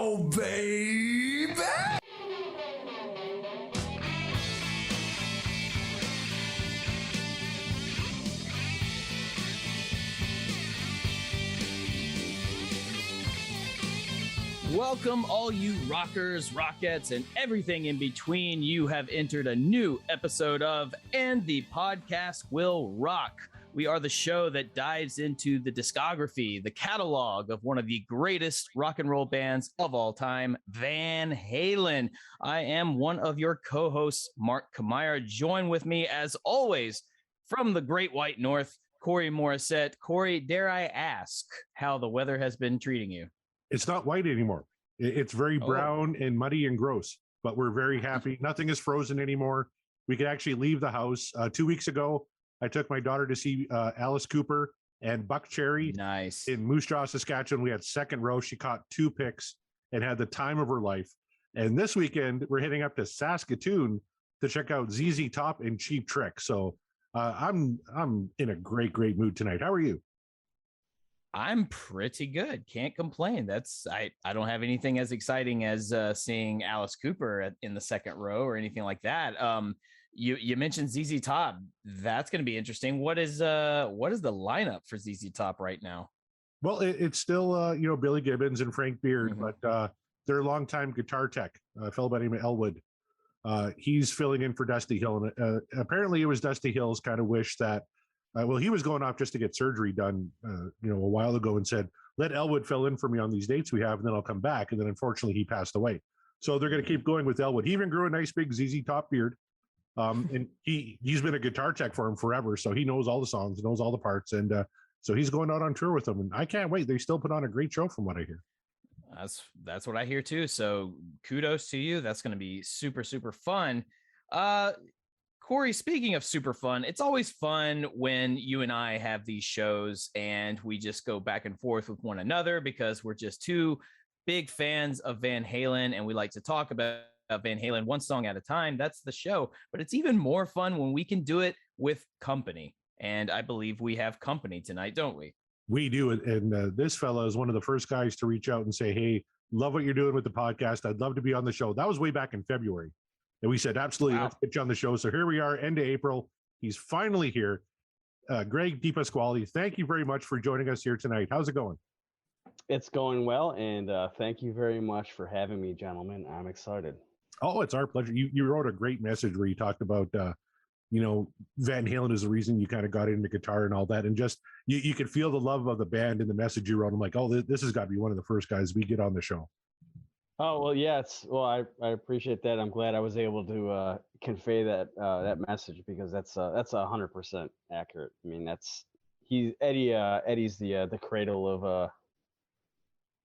go, baby! Welcome, all you rockers, rockettes, and everything in between. You have entered a new episode of And the Podcast Will Rock. We are the show that dives into the discography, the catalog of one of the greatest rock and roll bands of all time, Van Halen. I am one of your co-hosts, Mark Kamira. Join with me, as always, from the Great White North, Corey Morissette. Corey, dare I ask how the weather has been treating you? It's not white anymore. It's very brown and muddy and gross, but we're very happy. Nothing is frozen anymore. We could actually leave the house. 2 weeks ago, I took my daughter to see Alice Cooper and Buck Cherry in Moose Jaw, Saskatchewan. We had second row. She caught 2 picks and had the time of her life. And this weekend, we're heading up to Saskatoon to check out ZZ Top and Cheap Trick. So I'm in a great mood tonight. How are you? I'm pretty good. Can't complain. I don't have anything as exciting as seeing Alice Cooper in the second row or anything like that. You mentioned ZZ Top. That's going to be interesting. What is the lineup for ZZ Top right now? Well, it's still Billy Gibbons and Frank Beard, but their longtime guitar tech, a fellow by the name of Elwood, he's filling in for Dusty Hill, and apparently it was Dusty Hill's kind of wish that. He was going off just to get surgery done, a while ago, and said, let Elwood fill in for me on these dates we have, and then I'll come back. And then unfortunately he passed away. So they're going to keep going with Elwood. He even grew a nice big ZZ Top beard. And he's been a guitar tech for him forever. So he knows all the songs, knows all the parts. And so he's going out on tour with them. And I can't wait. They still put on a great show from what I hear. That's what I hear too. So kudos to you. That's going to be super, super fun. Corey, speaking of super fun, it's always fun when you and I have these shows and we just go back and forth with one another because we're just two big fans of Van Halen and we like to talk about Van Halen one song at a time. That's the show. But it's even more fun when we can do it with company. And I believe we have company tonight, don't we? We do. And this fella is one of the first guys to reach out and say, hey, love what you're doing with the podcast. I'd love to be on the show. That was way back in February. And we said, absolutely, let's get you on the show. So here we are, end of April. He's finally here. Greg DiPasquale, thank you very much for joining us here tonight. How's it going? It's going well, and thank you very much for having me, gentlemen. I'm excited. Oh, it's our pleasure. You wrote a great message where you talked about, Van Halen is the reason you kind of got into guitar and all that. And just, you could feel the love of the band in the message you wrote. I'm like, oh, this has got to be one of the first guys we get on the show. Oh, well, yes. Well, I appreciate that. I'm glad I was able to convey that message because that's 100% accurate. I mean, Eddie's the cradle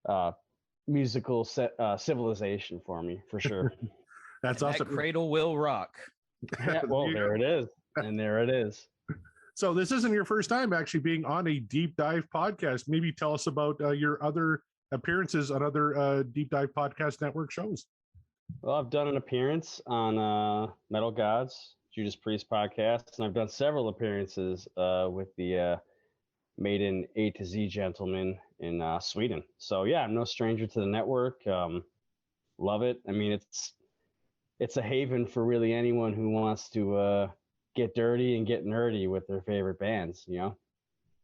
of musical civilization for me, for sure. That's awesome. That cradle will rock. Yeah, well, there it is. And there it is. So this isn't your first time actually being on a deep dive podcast. Maybe tell us about your other appearances on other Deep Dive Podcast Network shows. Well, I've done an appearance on Metal Gods, Judas Priest podcast, and I've done several appearances with the Maiden A to Z gentlemen in Sweden. So yeah, I'm no stranger to the network. Love it. I mean, it's a haven for really anyone who wants to get dirty and get nerdy with their favorite bands,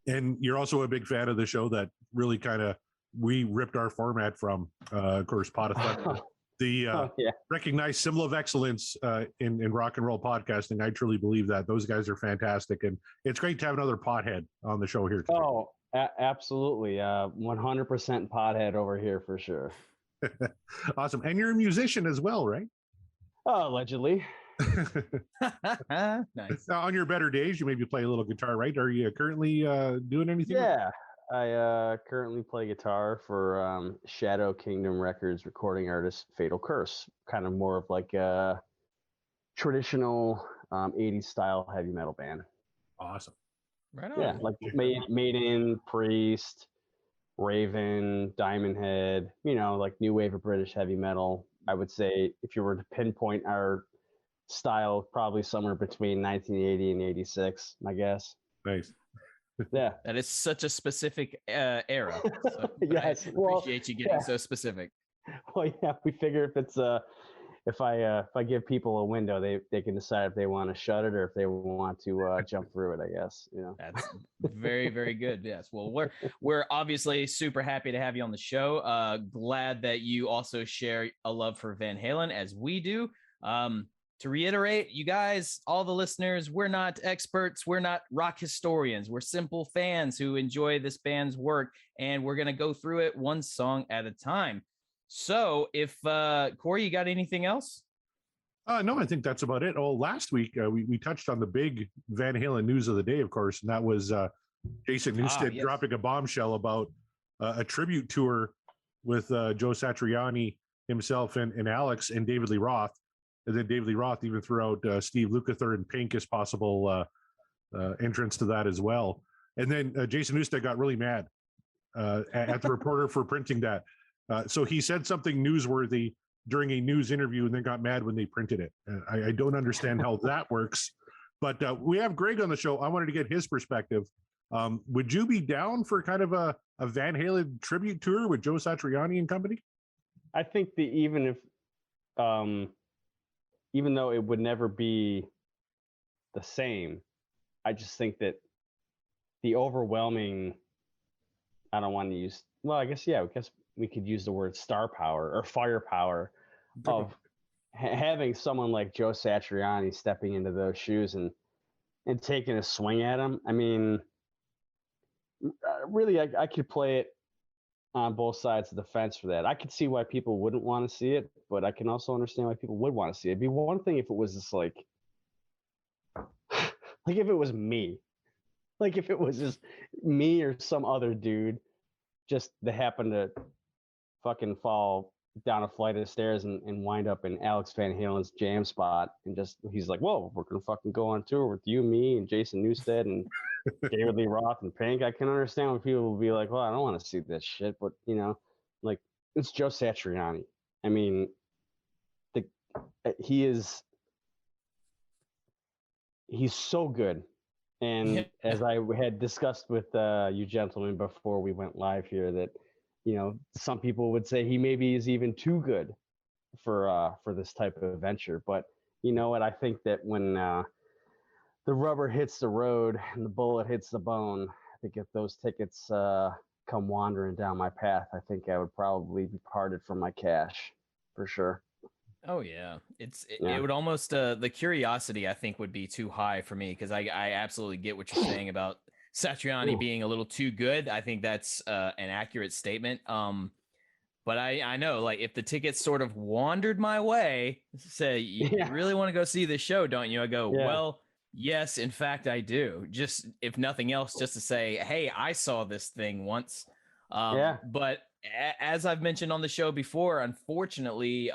And you're also a big fan of the show that really kind of we ripped our format from, of course, Pot of Thunder, the recognized symbol of excellence in rock and roll podcasting. I truly believe that those guys are fantastic, and it's great to have another pothead on the show here today. Oh, absolutely, 100% pothead over here for sure. Awesome, and you're a musician as well, right? Allegedly. Nice. On your better days, you maybe play a little guitar, right? Are you currently doing anything? Yeah. I currently play guitar for Shadow Kingdom Records recording artist Fatal Curse, kind of more of like a traditional 80s style heavy metal band. Awesome. Right on. Yeah, like Maiden, Priest, Raven, Diamond Head, like new wave of British heavy metal. I would say if you were to pinpoint our style, probably somewhere between 1980 and 86, I guess. Nice. Yeah, that is such a specific era. So yes, I appreciate you getting so specific. Well, yeah, we figure if it's if I give people a window, they can decide if they want to shut it or if they want to jump through it. I guess, you know. That's very, very good. Yes. Well, we're obviously super happy to have you on the show. Glad that you also share a love for Van Halen as we do. To reiterate, you guys, all the listeners, we're not experts. We're not rock historians. We're simple fans who enjoy this band's work, and we're going to go through it one song at a time. So if Corey, you got anything else? No, I think that's about it. Oh, last week we touched on the big Van Halen news of the day, of course, and that was Jason Newsted dropping a bombshell about a tribute tour with Joe Satriani himself and Alex and David Lee Roth. And then David Lee Roth even threw out Steve Lukather and Pink as possible entrance to that as well. And then Jason Newsted got really mad at the reporter for printing that. So he said something newsworthy during a news interview and then got mad when they printed it. I don't understand how that works. But we have Greg on the show. I wanted to get his perspective. Would you be down for kind of a Van Halen tribute tour with Joe Satriani and company? I think that even though it would never be the same, I just think that the overwhelming, I don't want to use, well, I guess we could use the word star power or firepower of having someone like Joe Satriani stepping into those shoes and taking a swing at him. I mean, really, I could play it on both sides of the fence for that. I could see why people wouldn't want to see it, but I can also understand why people would want to see it. It'd be one thing if it was just like if it was me, like if it was just me or some other dude just that happened to fucking fall down a flight of stairs and wind up in Alex Van Halen's jam spot, and just he's like, "Whoa, we're gonna fucking go on tour with you, me, and Jason Newsted and David Lee Roth and Pink." I can understand when people will be like, "Well, I don't want to see this shit," but you know, like it's Joe Satriani. I mean, he's so good, and as I had discussed with you gentlemen before we went live here, that you know, some people would say he maybe is even too good for this type of venture. But you know what? I think that when the rubber hits the road and the bullet hits the bone, I think if those tickets come wandering down my path, I think I would probably be parted from my cash for sure. Oh yeah, it would almost the curiosity I think would be too high for me, because I absolutely get what you're saying about Satriani being a little too good. I think that's an accurate statement. But I know, like, if the tickets sort of wandered my way, say, you really want to go see this show, don't you? I go, well, yes, in fact, I do. Just if nothing else, just to say, hey, I saw this thing once. But as I've mentioned on the show before, unfortunately,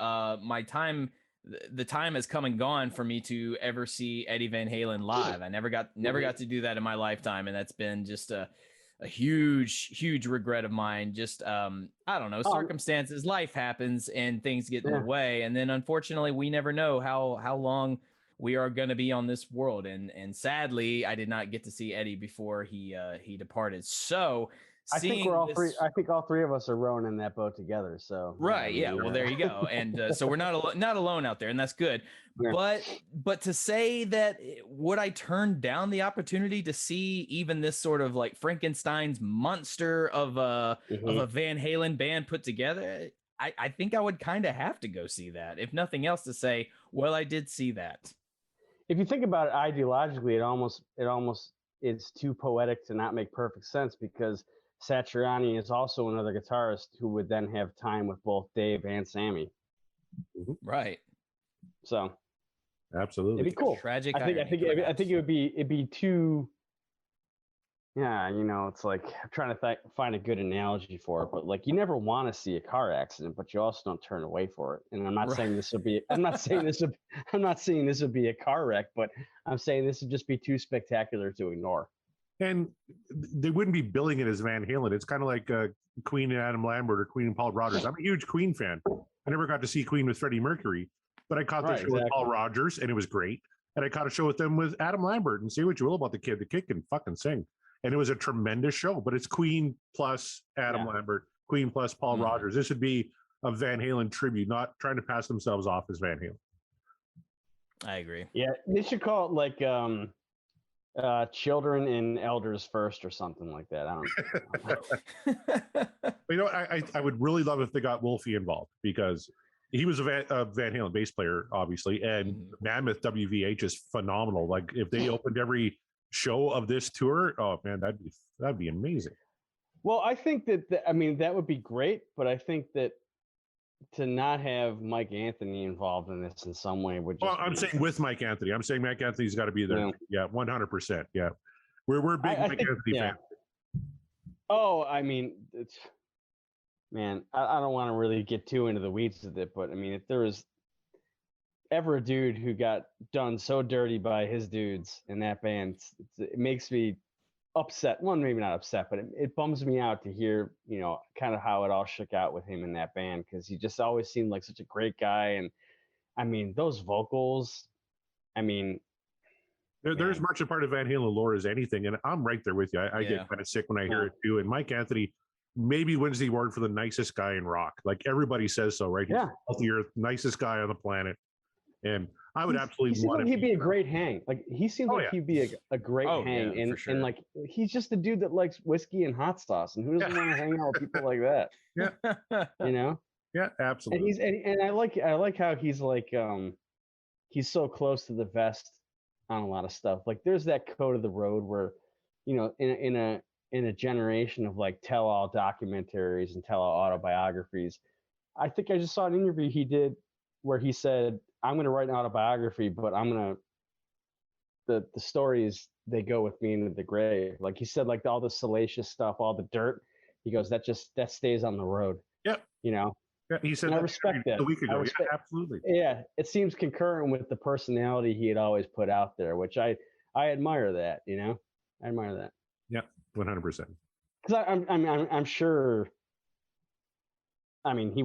the time has come and gone for me to ever see Eddie Van Halen live. I never got to do that in my lifetime, and that's been just a huge regret of mine. Just I don't know, circumstances, life happens, and things get in the way, and then unfortunately, we never know how long we are going to be on this world. And sadly, I did not get to see Eddie before he departed. So. I think we're all three. I think all three of us are rowing in that boat together. So right, yeah. Well, there you go. And so we're not alone out there, and that's good. Yeah. But to say that, would I turn down the opportunity to see even this sort of like Frankenstein's monster of a Van Halen band put together? I think I would kind of have to go see that, if nothing else, to say, well, I did see that. If you think about it ideologically, it almost is too poetic to not make perfect sense, because Satriani is also another guitarist who would then have time with both Dave and Sammy. Right. So absolutely, it'd be cool. Tragic. I think it'd be too. Yeah, you know, it's like I'm trying to find a good analogy for it, but like you never want to see a car accident, but you also don't turn away for it. And I'm not saying this would be. I'm not saying this would be a car wreck, but I'm saying this would just be too spectacular to ignore. And they wouldn't be billing it as Van Halen. It's kind of like Queen and Adam Lambert or Queen and Paul Rodgers. I'm a huge Queen fan. I never got to see Queen with Freddie Mercury, but I caught the show with Paul Rodgers, and it was great. And I caught a show with them with Adam Lambert, and say what you will about the kid. The kid can fucking sing. And it was a tremendous show, but it's Queen plus Adam Lambert, Queen plus Paul Rodgers. This would be a Van Halen tribute, not trying to pass themselves off as Van Halen. I agree. Yeah, they should call it like children and elders first or something like that. I don't know. You know, I would really love if they got Wolfie involved, because he was a Van Halen bass player, obviously, and Mammoth WVH is phenomenal. Like if they opened every show of this tour, oh man, that'd be amazing. Well, I think that would be great, but I think that to not have Mike Anthony involved in this in some way would just. Well, I'm saying with Mike Anthony. I'm saying Mike Anthony's got to be there. Yeah, 100%. Yeah, we're big Mike Anthony fans. Oh, I mean, man, I don't want to really get too into the weeds with it, but I mean, if there was ever a dude who got done so dirty by his dudes in that band, it makes me upset. Well, maybe not upset, but it bums me out to hear, kind of how it all shook out with him in that band, because he just always seemed like such a great guy. And I mean, those vocals, I mean, they're as much a part of Van Halen lore as anything. And I'm right there with you. I get kind of sick when I hear it too. And Mike Anthony maybe wins the award for the nicest guy in rock. Like everybody says so, right? He's the earth, nicest guy on the planet. And I would absolutely want him. He'd be a great hang. Like he seems like he'd be a great hang. And like he's just a dude that likes whiskey and hot sauce. And who doesn't want to hang out with people like that? Yeah. Yeah, absolutely. And I like how he's like he's so close to the vest on a lot of stuff. Like there's that code of the road where, in a generation of like tell-all documentaries and tell-all autobiographies, I think I just saw an interview he did where he said, I'm going to write an autobiography, but I'm going to, the stories, they go with me into the grave. Like he said, like all the salacious stuff, all the dirt, he goes, that stays on the road. Yep. Yeah, he said I respect that. A week ago. Yeah, absolutely. Yeah. It seems concurrent with the personality he had always put out there, which I admire that, I admire that. Yeah. 100%. Because I'm sure, I mean, he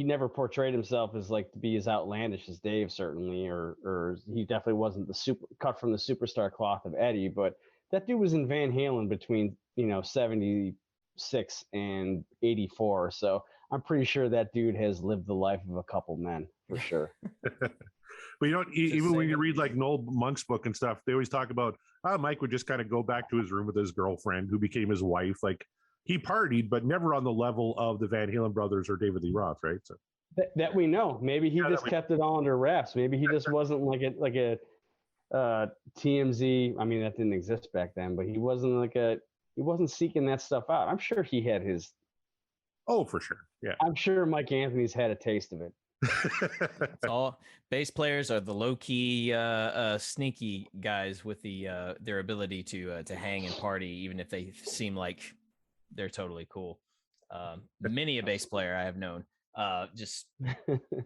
never portrayed himself as like to be as outlandish as Dave, certainly, or he definitely wasn't the cut from the superstar cloth of Eddie, but that dude was in Van Halen between 76 and 84, so I'm pretty sure that dude has lived the life of a couple men for sure. But even when you read like Noel Monk's book and stuff, they always talk about Mike would just kind of go back to his room with his girlfriend who became his wife. Like he partied, but never on the level of the Van Halen brothers or David Lee Roth, right? So that we know. Maybe he just kept it all under wraps. Maybe he just wasn't like a TMZ. I mean, that didn't exist back then, but he wasn't seeking that stuff out. I'm sure he had his. Oh, for sure. Yeah. I'm sure Mike Anthony's had a taste of it. It's all bass players are the low key, sneaky guys with their ability to hang and party, even if they seem like they're totally cool. Many a bass player I have known. Just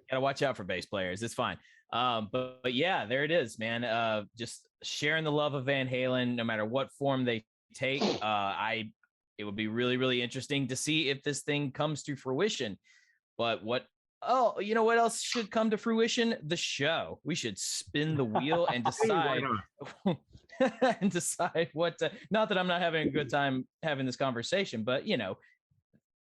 gotta watch out for bass players. It's fine. But yeah, there it is, man. Just sharing the love of Van Halen, no matter what form they take. It would be really, really interesting to see if this thing comes to fruition. But you know what else should come to fruition? The show. We should spin the wheel and decide and decide what not that I'm not having a good time having this conversation, but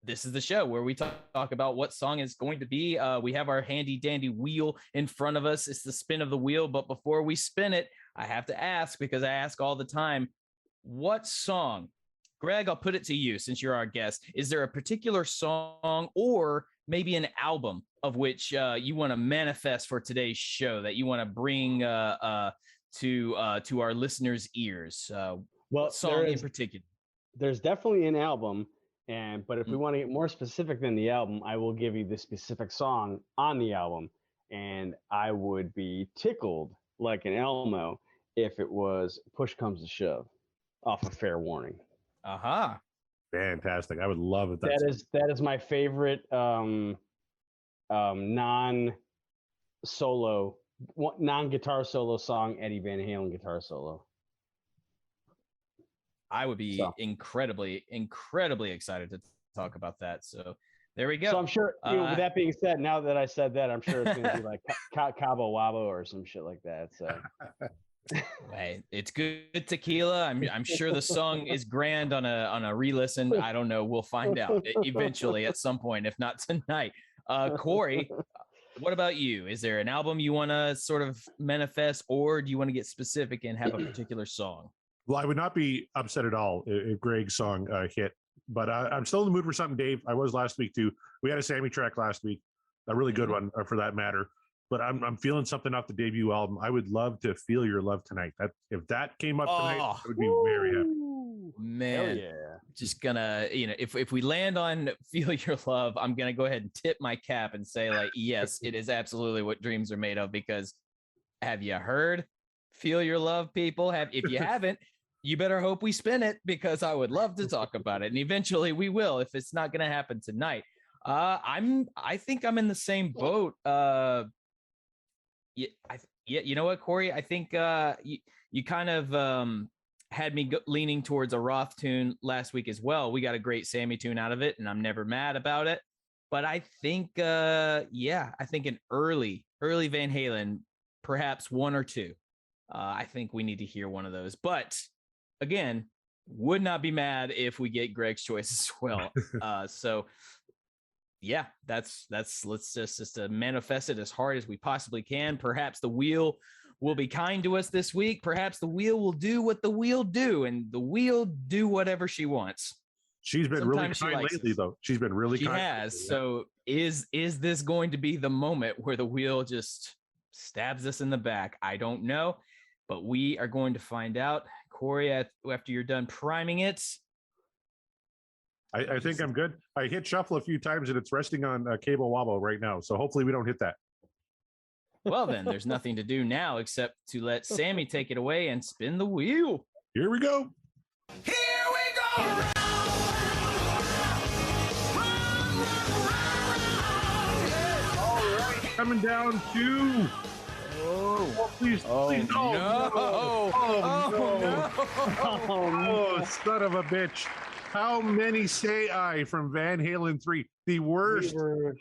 this is the show where we talk about what song is going to be. We have our handy dandy wheel in front of us. It's the spin of the wheel. But before we spin it, I have to ask, because I ask all the time, what song? Greg, I'll put it to you since you're our guest. Is there a particular song or maybe an album of which you want to manifest for today's show that you want to bring to our listeners' ears? What song in particular? There's definitely an album, but if we want to get more specific than the album, I will give you the specific song on the album, and I would be tickled like an Elmo if it was "Push Comes to Shove" off of Fair Warning. Aha. Fantastic. I would love it. That is my favorite non-guitar solo song, Eddie Van Halen guitar solo. I would be incredibly, incredibly excited to talk about that. So there we go. So I'm sure, with that being said, now that I said that, I'm sure it's going to be like Cabo Wabo or some shit like that. So Hey, it's good tequila. I'm sure the song is grand on a re-listen. I don't know. We'll find out eventually at some point, if not tonight. Corey, what about you? Is there an album you want to sort of manifest, or do you want to get specific and have a particular song? Well, I would not be upset at all if Greg's song hit, but I'm still in the mood for something, Dave. I was last week too. We had a Sammy track last week, a really good one for that matter. But I'm feeling something off the debut album. I would love to feel your love tonight. That if that came up tonight, I would be very happy. Man, yeah. Just gonna, if we land on Feel Your Love, I'm gonna go ahead and tip my cap and say, like, yes, it is absolutely what dreams are made of. Because have you heard Feel Your Love, people? If you haven't, you better hope we spin it, because I would love to talk about it, and eventually we will, if it's not gonna happen tonight. I think I'm in the same boat. You know what, Corey? I think you kind of had me leaning towards a Roth tune last week as well. We got a great Sammy tune out of it, and I'm never mad about it. But I think, I think an early Van Halen, perhaps one or two. I think we need to hear one of those. But again, would not be mad if we get Greg's choice as well. So yeah, that's let's just manifest it as hard as we possibly can. Perhaps the wheel will be kind to us this week. Perhaps the wheel will do what the wheel do, and the wheel do whatever she wants. She's been Sometimes really kind lately, though. She's been really kind. She has. So is this going to be the moment where the wheel just stabs us in the back? I don't know, but we are going to find out. Corey, after you're done priming it, I think I'm good. I hit shuffle a few times and it's resting on cable wobble right now. So hopefully we don't hit that. Well, then there's nothing to do now except to let Sammy take it away and spin the wheel. Here we go. Here we go. Coming down to. Oh, please. Please. Oh, no. No. Oh, son of a bitch. How many say I from Van Halen 3? The worst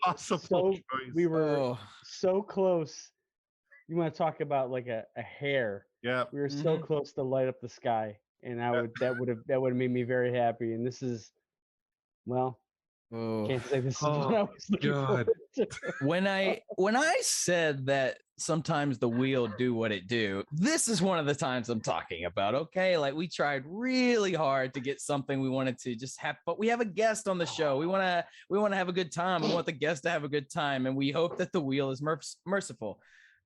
possible choice. We were so close. You want to talk about like a hair? Yeah. We were so close to Light Up the Sky, and that would have made me very happy. And this is, well, can't say this is what I was looking for. When I said that sometimes the wheel do what it do, this is one of the times I'm talking about. Okay, like we tried really hard to get something we wanted to just have, but we have a guest on the show. We want to have a good time. We want the guest to have a good time, and we hope that the wheel is merciful.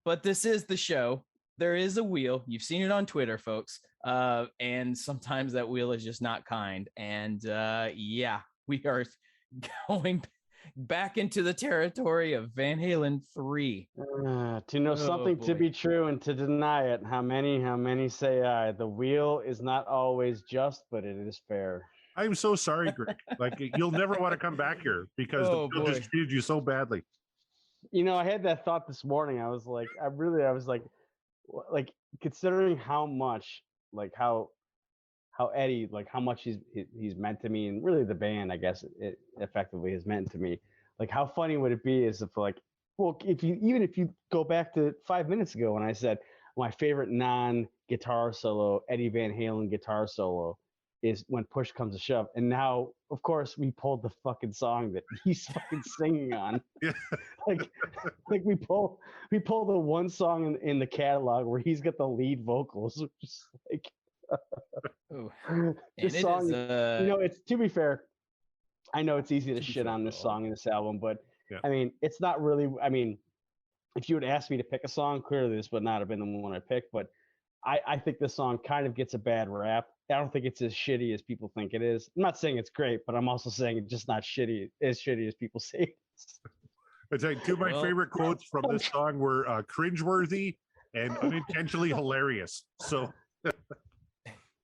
But this is the show. There is a wheel. You've seen it on Twitter, folks. And sometimes that wheel is just not kind. And we are going back into the territory of Van Halen 3. To know something to be true and to deny it. How many say I? The wheel is not always just, but it is fair. I'm so sorry, Greg. Like, you'll never want to come back here because the wheel just treated you so badly. You know, I had that thought this morning. I was like, considering how much, like how Eddie, like how much he's meant to me, and really the band, I guess, it effectively has meant to me. Like, how funny would it be is if, like, well, if you go back to 5 minutes ago when I said my favorite non-guitar solo, Eddie Van Halen guitar solo, is When Push Comes to Shove, and now, of course, we pulled the fucking song that he's fucking singing on. Yeah. like we pull the one song in the catalog where he's got the lead vocals, which is like. This song, it's, to be fair, I know it's easy to shit on this song and this album, but I mean, it's not really. I mean, if you would ask me to pick a song, clearly this would not have been the one I picked. But I think this song kind of gets a bad rap. I don't think it's as shitty as people think it is. I'm not saying it's great, but I'm also saying it's just not as shitty as people say it is. It's like two of my favorite quotes from this song were cringeworthy and unintentionally hilarious. So.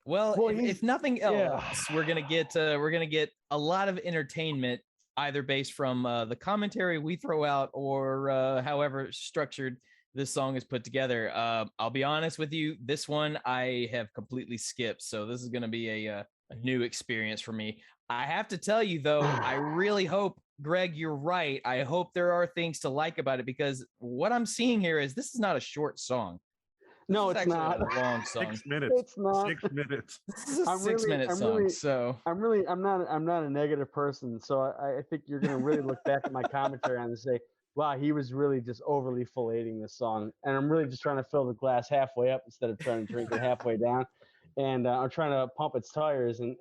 Well, if nothing else, we're gonna get a lot of entertainment, either based from the commentary we throw out or however structured this song is put together. I'll be honest with you, this one I have completely skipped, so this is gonna be a new experience for me. I have to tell you though, I really hope, Greg, you're right. I hope there are things to like about it, because what I'm seeing here is this is not a short song. No, This it's is actually not. a long song. 6 minutes. It's not. 6 minutes. This is a I'm 6-minute really- song. So I'm not a negative person. So I think you're gonna really look back at my commentary on and say, wow, he was really just overly filleting this song, and I'm really just trying to fill the glass halfway up instead of trying to drink it halfway down, and I'm trying to pump its tires, and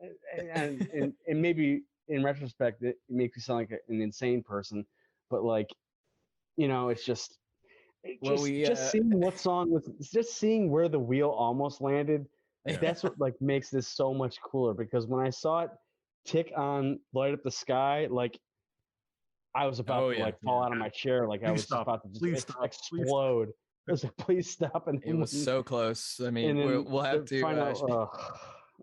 maybe in retrospect it makes me sound like an insane person, but like, it's just. Well, Just seeing what song was, just seeing where the wheel almost landed, that's what like makes this so much cooler, because when I saw it tick on Light Up the Sky, like I was about to like fall out of my chair, like I was just about to just explode. I was like, please stop. And it was so close. I mean, and we'll have to find out.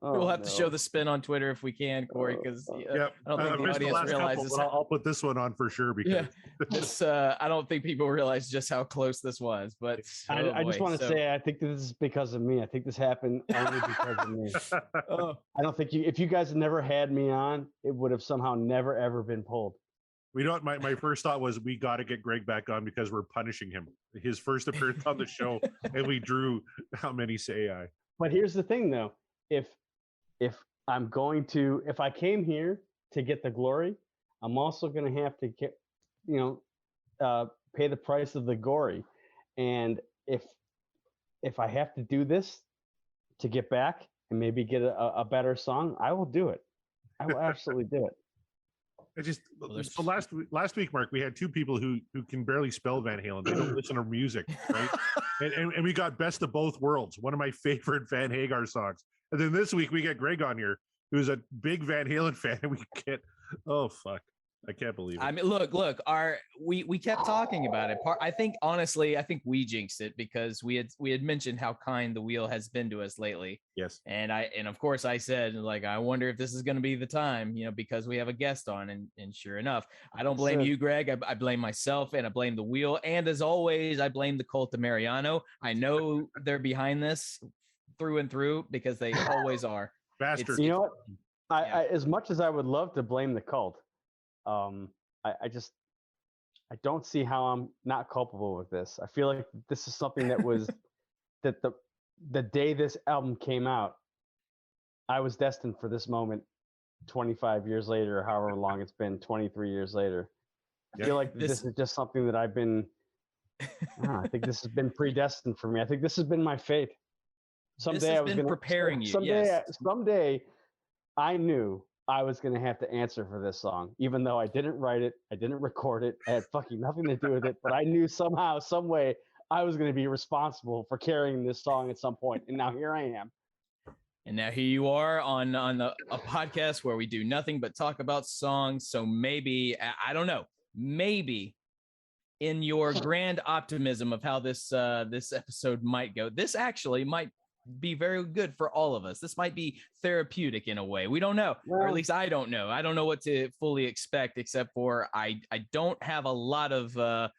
we'll have to show the spin on Twitter if we can, Corey, because Yeah, I don't think the audience realizes. I'll put this one on for sure, because this I don't think people realize just how close this was. But I just want to say, I think this is because of me. I think this happened only because of me. I don't think if you guys had never had me on, it would have somehow never ever been pulled. We don't. My first thought was we got to get Greg back on because we're punishing him. His first appearance on the show, and we drew how many say I. But here's the thing, though. If I came here to get the glory, I'm also going to have to get, pay the price of the gory. And if I have to do this to get back and maybe get a better song, I will do it. I will absolutely do it. So last week, Mark, we had two people who can barely spell Van Halen. They don't listen to music, right? and we got Best of Both Worlds, one of my favorite Van Hagar songs. And then this week we get Greg on here, who's a big Van Halen fan, and we get, oh fuck, I can't believe it. I mean, look, we kept talking about it. I think we jinxed it because we had mentioned how kind the wheel has been to us lately. Yes. And of course I said, like, I wonder if this is going to be the time, because we have a guest on, and sure enough, I don't blame you, Greg. I blame myself, and I blame the wheel. And as always, I blame the cult of Mariano. I know they're behind this through and through because they always are. Bastards. You know what? I as much as I would love to blame the cult, I don't see how I'm not culpable with this. I feel like this is something that was that the day this album came out, I was destined for this moment 25 years later, or however long it's been, 23 years later. I feel like this is just something that I've been, I think this has been predestined for me. I think this has been my fate. Someday I was going to preparing you. Someday I knew I was going to have to answer for this song, even though I didn't write it, I didn't record it, I had fucking nothing to do with it, but I knew somehow, some way, I was going to be responsible for carrying this song at some point, and now here I am. And now here you are on a podcast where we do nothing but talk about songs. So maybe, I don't know, maybe in your grand optimism of how this episode might go, this actually might be very good for all of us. This might be therapeutic in a way. We don't know, or at least I don't know. I don't know what to fully expect, except for I don't have a lot of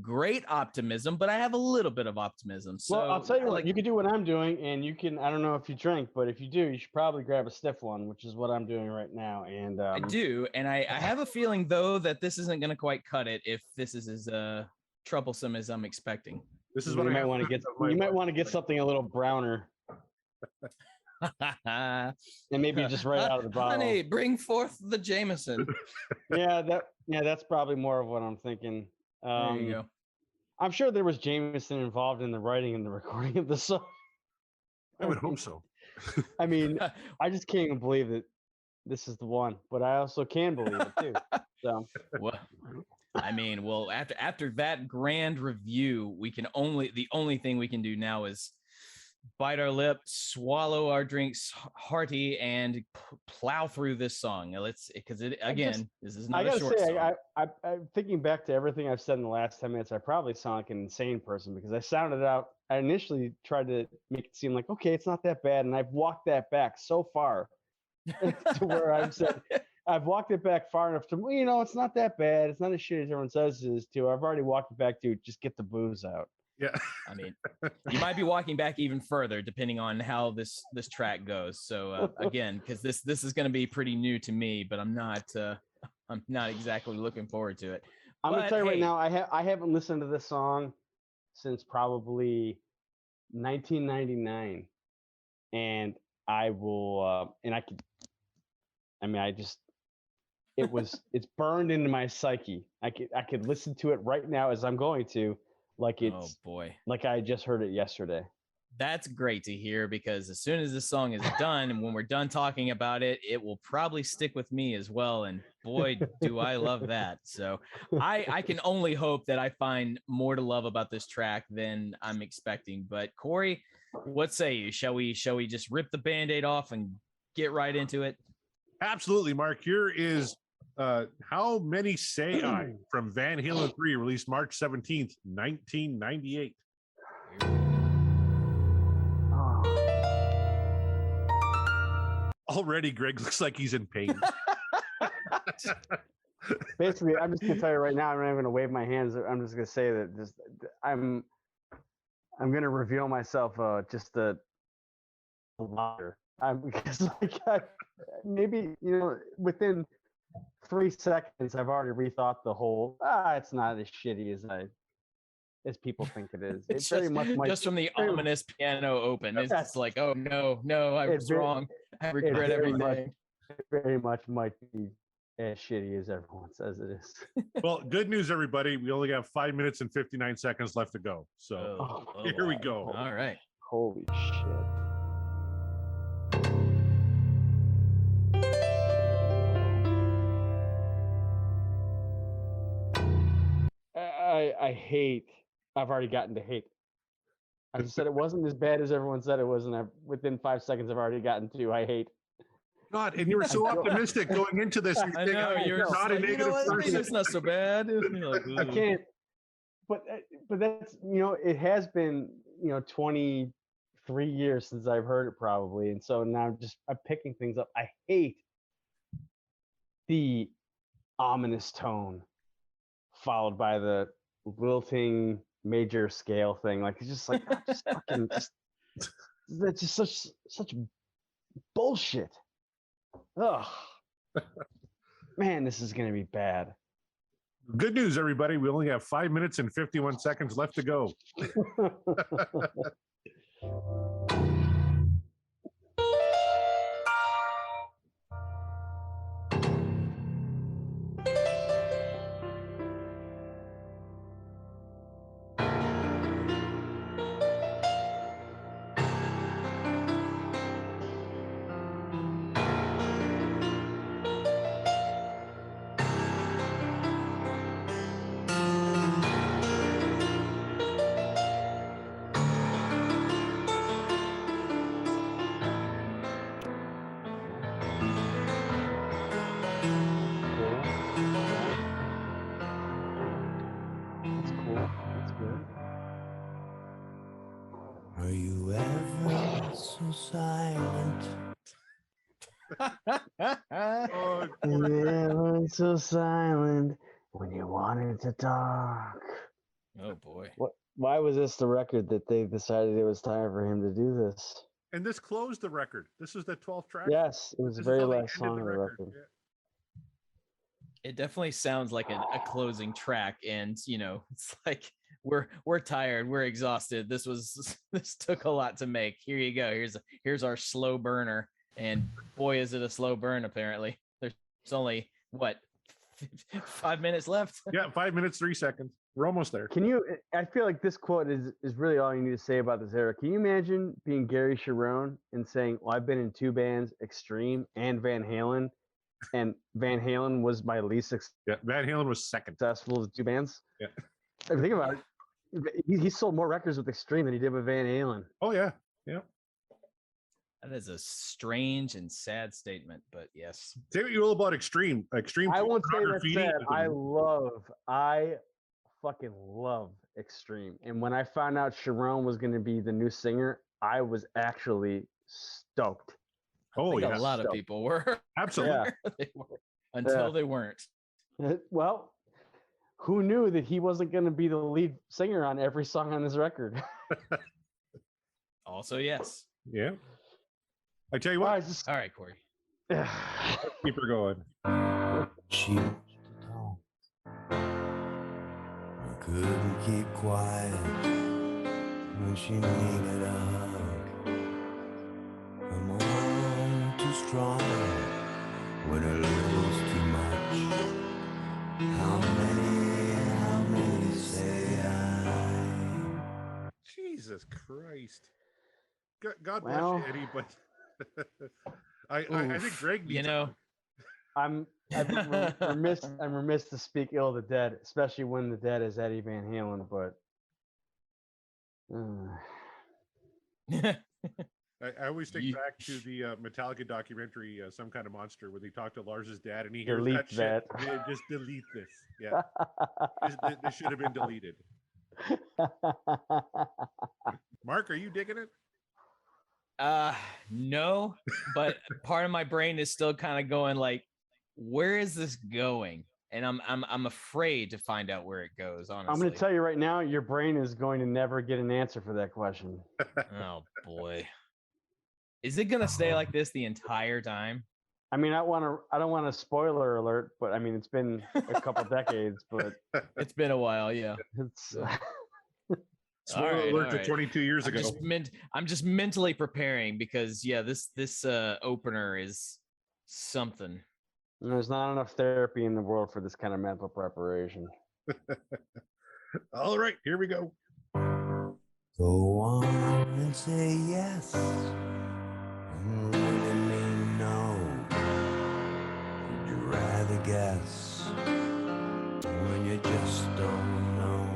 great optimism, but I have a little bit of optimism. So well, I'll tell you what, you can do what I'm doing, and you can, I don't know if you drink, but if you do, you should probably grab a stiff one, which is what I'm doing right now. And I do, and I have a feeling though that this isn't going to quite cut it if this is as troublesome as I'm expecting. This is what what you might want to get. You might want to get something a little browner. And maybe just right out of the bottle. Honey, bring forth the Jameson. that's probably more of what I'm thinking. There you go. I'm sure there was Jameson involved in the writing and the recording of the song. I would hope so. I mean, I just can't even believe that this is the one, but I also can believe it too. So, well, I mean, after that grand review, the only thing we can do now is bite our lip, swallow our drinks hearty, and plow through this song. This is not a short song. I'm thinking back to everything I've said in the last 10 minutes. I probably sound like an insane person because I sounded out. I initially tried to make it seem like, okay, it's not that bad. And I've walked that back so far to where I've said, I've walked it back far enough to, it's not that bad. It's not as shitty as everyone says it is too. I've already walked it back to just get the booze out. Yeah. I mean, you might be walking back even further depending on how this track goes. So again, because this is going to be pretty new to me, but I'm not exactly looking forward to it. I'm going to tell you right now, I haven't listened to this song since probably 1999, and I will, and I could. I mean, it's burned into my psyche. I could listen to it right now as I'm going to, like Oh boy. like I just heard it yesterday. That's great to hear, because as soon as this song is done and when we're done talking about it, it will probably stick with me as well. And boy, do I love that. So I can only hope that I find more to love about this track than I'm expecting. But Corey, what say you? Shall we just rip the Band-Aid off and get right into it? Absolutely, Mark. Here is How Many Say I from Van Halen 3, released March 17th, 1998. Already, Greg looks like he's in pain. Basically, I'm just gonna tell you right now. I'm not even gonna wave my hands. I'm just gonna say that I'm gonna reveal myself just a liar. Because maybe within 3 seconds, I've already rethought the whole. It's not as shitty as people think it is. It's very much just from the ominous piano open. It's just like, oh no, I was wrong. I regret everything. It very much might be as shitty as everyone says it is. Well, good news, everybody. We only have 5 minutes and 59 seconds left to go. So here we go. All right. Holy shit. I hate. I've already gotten to hate. I just said it wasn't as bad as everyone said it was, and within 5 seconds, I've already gotten to I hate. God, and you were so optimistic going into this. I know you're not a negative person. It's not so bad. Like, I can't. But that's it has been 23 years since I've heard it probably, and so now I'm picking things up. I hate the ominous tone followed by the lilting major scale thing. Like it's just like that's just such bullshit. Ugh. Man, this is gonna be bad. Good news, everybody. We only have 5 minutes and 51 seconds left to go. Are you ever so silent? Never so silent when you wanted to talk. Oh boy. Why was this the record that they decided it was time for him to do this? And this closed the record. This is the 12th track. Yes, it was the very last song of the record. Yeah. It definitely sounds like a closing track, and it's like we're tired, we're exhausted. This took a lot to make. Here you go. Here's our slow burner, and boy, is it a slow burn. Apparently, there's only 5 minutes left. Yeah, 5 minutes 3 seconds. We're almost there. I feel like this quote is really all you need to say about this era. Can you imagine being Gary Cherone and saying, "Well, I've been in 2 bands, Extreme and Van Halen, and Van Halen was my least Van Halen was second. Successful of the 2 bands." Yeah. I mean, think about it. He sold more records with Extreme than he did with Van Halen. Oh yeah, yeah. That is a strange and sad statement, but yes. Say what you will about Extreme. Extreme. I won't say that's sad. I fucking love Extreme. And when I found out Cherone was going to be the new singer, I was actually stoked. Oh yeah, a lot of people were. Absolutely. Yeah. They were, until they weren't. Well, who knew that he wasn't going to be the lead singer on every song on this record? Also, yes. Yeah. I tell you what. All right, Corey. Keep her going. She couldn't keep quiet. when she needed a hug. I'm on too strong when I lose too much. How many say I? Jesus Christ. God bless Well, you, Eddie, but I think Oof, Greg needs I'm remiss to speak ill of the dead, especially when the dead is Eddie Van Halen. But I always think Ye- back to the Metallica documentary, Some Kind of Monster, where they talk to Lars's dad and he hears delete that shit. that. Yeah, just delete this. Yeah, this should have been deleted. Mark, are you digging it? No, but part of my brain is still kind of going like, where is this going? And I'm afraid to find out where it goes, honestly. I'm going to tell you right now, your brain is going to never get an answer for that question. Oh boy. Is it gonna stay like this the entire time? I mean, I don't want a spoiler alert, but I mean, it's been a couple decades, but It's been a while, yeah. it's Spoiler alert to 22 years ago. I'm just mentally preparing because yeah, this opener is something. there's not enough therapy in the world for this kind of mental preparation. All right, here we go. Go on and say yes, and really mean no. Would you rather guess when you just don't know?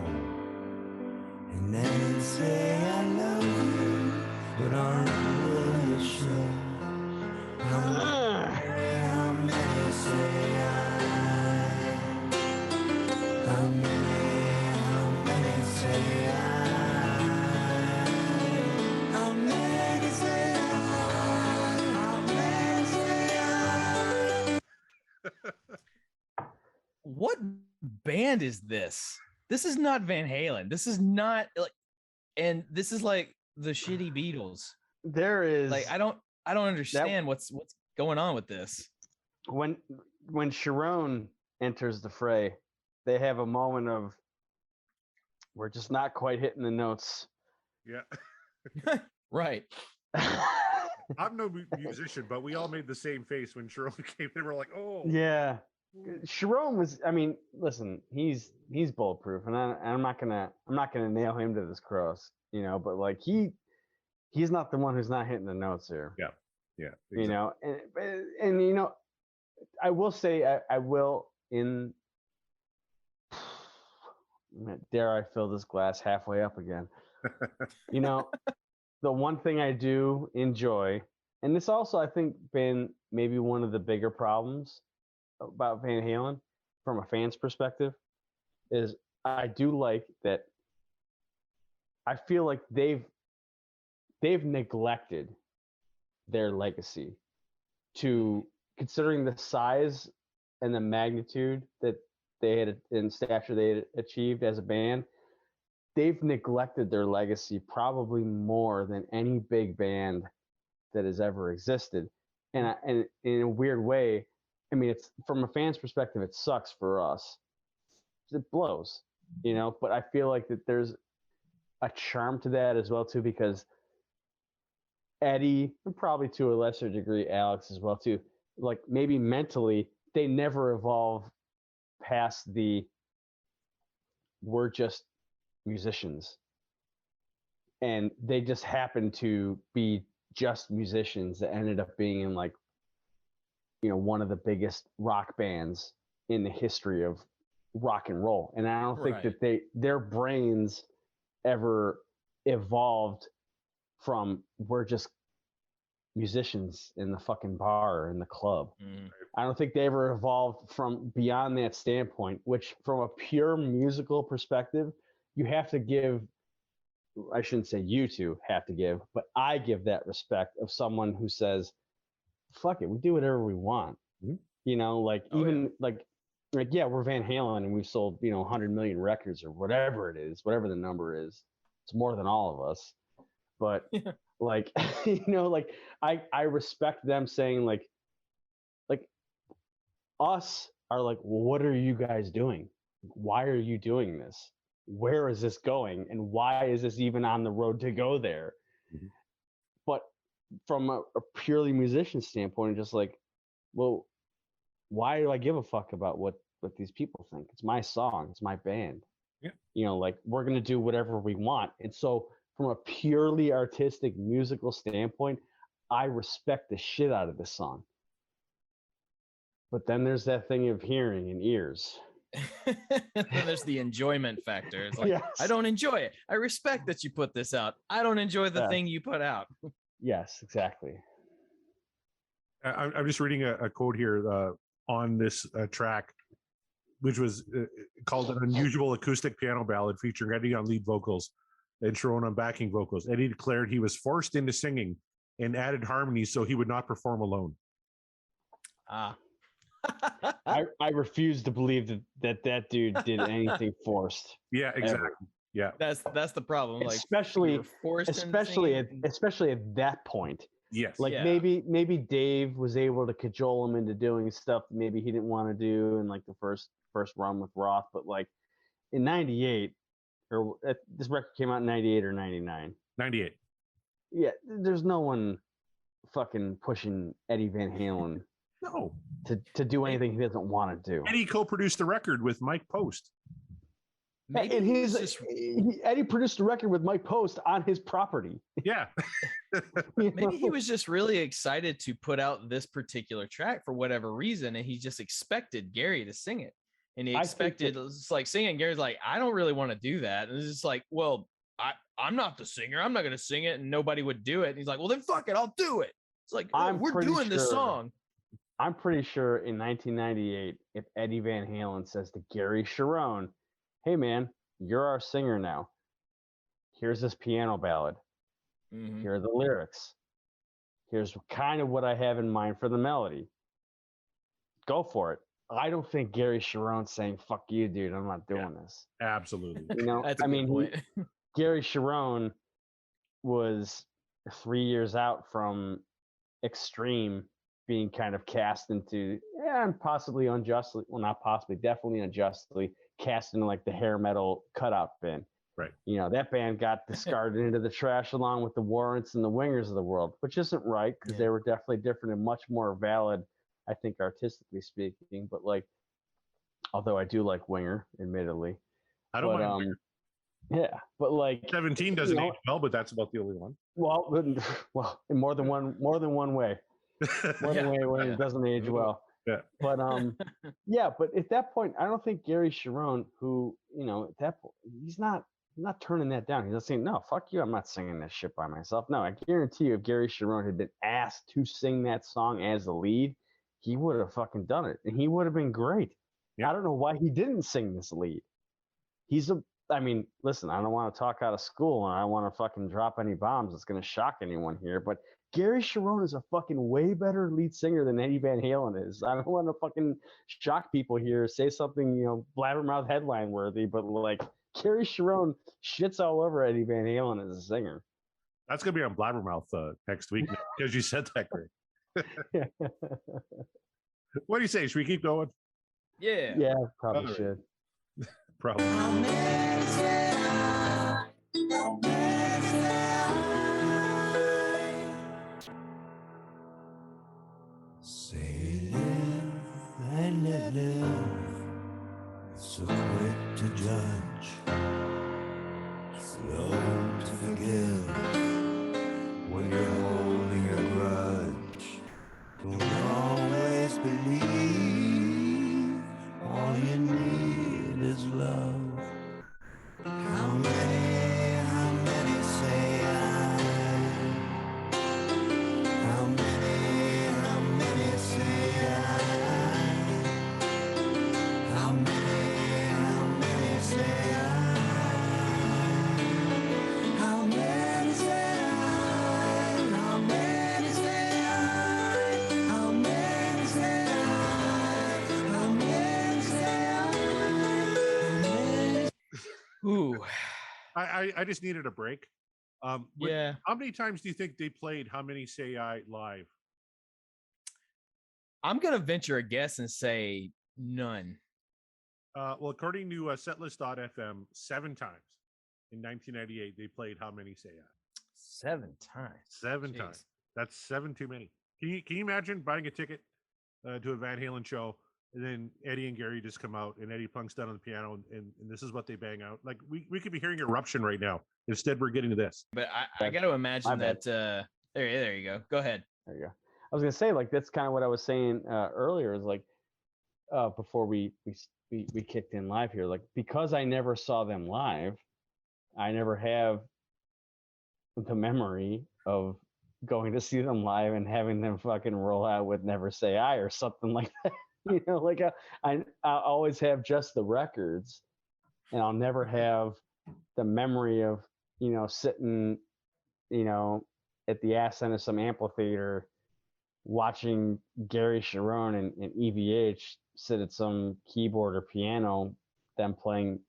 And then say I love you, but aren't really sure. How many say I? How many say I? How many say I? How many say I? What band is this? This is not Van Halen. This is not like, and this is like the shitty Beatles. There is Like I don't understand what's going on with this. when Sharon enters the fray, they have a moment of we're just not quite hitting the notes. Yeah. Right. I'm no musician, but we all made the same face when Sharon came in. We're like, oh. Yeah. Sharon was. I mean, listen, he's bulletproof, and I'm not gonna nail him to this cross, you know. But like he's not the one who's not hitting the notes here. Yeah, exactly. You know, and you know, I will say I will in. Dare I fill this glass halfway up again? You know, the one thing I do enjoy, and this also I think been maybe one of the bigger problems about Van Halen from a fan's perspective, is I do like that. I feel like they've neglected their legacy to considering the size and the magnitude that they had in stature they had achieved as a band. They've neglected their legacy probably more than any big band that has ever existed. And in a weird way, I mean, it's from a fan's perspective, it sucks for us. It blows, you know. But I feel like that there's a charm to that as well too, because Eddie, and probably to a lesser degree Alex as well too, like maybe mentally they never evolve past the we're just musicians, and they just happen to be just musicians that ended up being in like, you know, one of the biggest rock bands in the history of rock and roll. And I don't think that their brains ever evolved from we're just musicians in the fucking bar or in the club. I don't think they ever evolved from beyond that standpoint, which from a pure musical perspective, you have to give, I shouldn't say you two have to give, but I give that respect of someone who says, fuck it, we do whatever we want. Mm-hmm. You know, like like, yeah, we're Van Halen and we've sold, you know, 100 million records or whatever it is, whatever the number is. It's more than all of us. But like, you know, like I respect them saying like us are like, well, what are you guys doing? Why are you doing this? where is this going and why is this even on the road to go there? Mhm. But from a purely musician standpoint, just like, well, why do I give a fuck about what these people think? It's my song, it's my band. Yeah. You know, like we're gonna do whatever we want. And so from a purely artistic musical standpoint, I respect the shit out of this song. But then there's that thing of hearing and ears. Then there's the enjoyment factor. It's like, Yes. I don't enjoy it. I respect that you put this out. I don't enjoy the Yeah. thing you put out. Yes, exactly. I'm just reading a quote here on this track, which was called an unusual acoustic piano ballad featuring Eddie on lead vocals and Sharon on backing vocals. Eddie declared he was forced into singing and added harmonies so he would not perform alone. Ah. I refuse to believe that dude did anything forced. Yeah, exactly. Ever. Yeah, That's the problem. Like, Especially you were forced into especially singing. especially at that point. yes. Like Yeah. maybe Dave was able to cajole him into doing stuff maybe he didn't want to do in like the first run with Roth, but like in '98 or this record came out in '98 or '99. 98. Yeah, there's no one fucking pushing Eddie Van Halen No. to do anything he doesn't want to do. Eddie co-produced the record with Mike Post. Maybe and he was just Eddie produced a record with Mike Post on his property. Yeah. maybe he was just really excited to put out this particular track for whatever reason, and he just expected Gary to sing it. And he I think expected it's like singing. Gary's like, I don't really want to do that. And it's just like, well, I'm not the singer. I'm not going to sing it, and nobody would do it. And he's like, well, then fuck it, I'll do it. It's like, we're pretty doing this sure- song. I'm pretty sure in 1998, if Eddie Van Halen says to Gary Sharon, "Hey man, you're our singer now. Here's this piano ballad. Mhm. Here are the lyrics. Here's kind of what I have in mind for the melody. Go for it." I don't think Gary Sharon's saying, "Fuck you, dude. I'm not doing this." Absolutely. You know, That's a I good mean, point. Gary Sharon was 3 years out from Extreme being kind of cast into, and possibly unjustly, well, not possibly, definitely unjustly cast into like the hair metal cutout bin. Right. You know, that band got discarded into the trash along with the Warrants and the Wingers of the world, which isn't right because Yeah. they were definitely different and much more valid, I think, artistically speaking. But like, although I do like Winger, admittedly. I don't But mind. Winger. yeah, but like 17 doesn't age well, but that's about the only one. well, in more than one way. More than one way, it doesn't age well. Yeah. But yeah, but at that point, I don't think Gary Sharon, who, you know, at that point, he's not turning that down. He's not saying, "No, fuck you, I'm not singing this shit by myself." No, I guarantee you, if Gary Sharon had been asked to sing that song as the lead, he would have fucking done it, and he would have been great. Yeah. I don't know why he didn't sing this lead. I mean, listen, I don't want to talk out of school, and I don't want to fucking drop any bombs that's going to shock anyone here, but Gary Sharon is a fucking way better lead singer than Eddie Van Halen is. I don't want to fucking shock people here, say something, you know, blabbermouth headline worthy, but like Gary Sharon shits all over Eddie Van Halen as a singer. That's going to be on Blabbermouth next week because you said that, Greg. What do you say? Should we keep going? Yeah. Yeah, probably All right. should. Probably. Say live and let live. It's so quick to judge, slow to forgive. When you're holding a grudge, don't always believe. All you need is love. How many say I? How many say I? How many say I? How many say I? How many say I? How many say I? How many say I? Ooh. I just needed a break. Yeah. How many times do you think they played How Many Say I live? I'm gonna venture a guess and say none. Well, according to setlist.fm, 7 times in 1998 they played "How Many Say I." 7 times. 7 times. Jeez. That's 7 too many. Can you imagine buying a ticket to a Van Halen show, and then Eddie and Gary just come out, and Eddie plunks down on the piano, and this is what they bang out? Like we could be hearing Eruption right now. Instead, we're getting to this. But I got to imagine that. There you go. Go ahead. There you go. I was gonna say, like, that's kind of what I was saying earlier. Is like before we kicked in live here, like, because I never saw them live, I never have the memory of going to see them live and having them fucking roll out with "Never Say I" or something like that. You know, like I always have just the records, and I'll never have the memory of, you know, sitting, you know, at the ass end of some amphitheater watching Gary Sharon and EVH sit at some keyboard or piano, them playing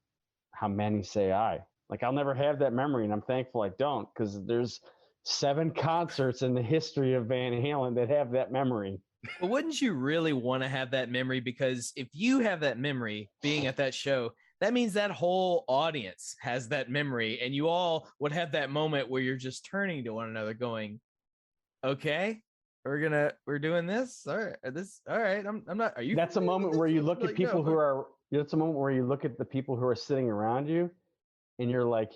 "How Many Say I." Like, I'll never have that memory, and I'm thankful I don't, because there's 7 concerts in the history of Van Halen that have that memory. But wouldn't you really want to have that memory? Because if you have that memory being at that show, that means that whole audience has that memory, and you all would have that moment where you're just turning to one another going, okay, we're doing this. All right. All right. I'm not, are you? That's a moment where you look at people who are, it's a moment where you look at the people who are sitting around you, and you're like,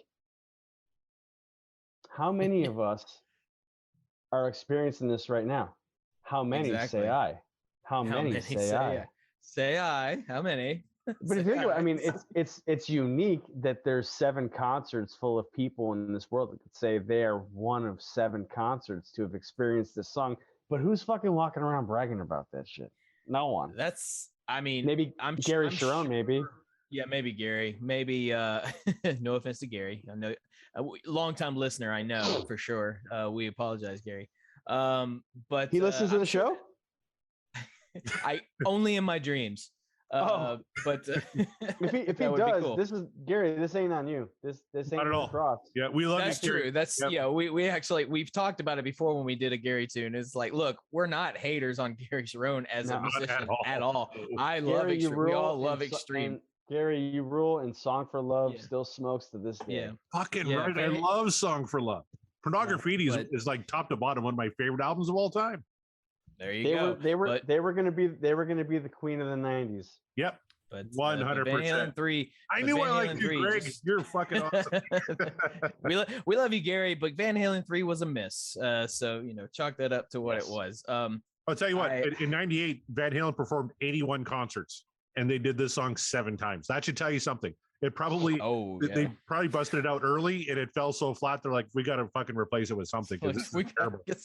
how many of us are experiencing this right now? How many say I? How many say I? Say I. How many? But if you think about it, I mean, it's unique that there's 7 concerts full of people in this world that could say they are one of 7 concerts to have experienced this song. But who's fucking walking around bragging about that shit? No one. That's, I mean, maybe Gary Sharon, maybe. Yeah, maybe Gary. Maybe no offense to Gary. I know long-time listener, I know for sure. We apologize, Gary. But he listens to the show? I only in my dreams. But if he does, cool. This is Gary. This ain't on you. This ain't not at all. Cross. Yeah, we love. That's true. That's yeah. We actually we've talked about it before when we did a Gary tune. It's like, look, we're not haters on Gary Sharon as a musician at all. I love Extreme. We all love Extreme. Gary, you rule, and "Song for Love" still smokes to this day. Yeah, fucking right. I love "Song for Love." Pornography is like top to bottom one of my favorite albums of all time. There you go. They were going to be the queen of the '90s. Yep. But 100%. Van Halen 3. I knew I liked you, Greg. You're fucking awesome. we love you, Gary, but Van Halen 3 was a miss. So, you know, chalk that up to what it was. I'll tell you what, in 98, Van Halen performed 81 concerts, and they did this song 7 times. That should tell you something. It probably they probably busted it out early, and it fell so flat. They're like, we got to fucking replace it with something. Let's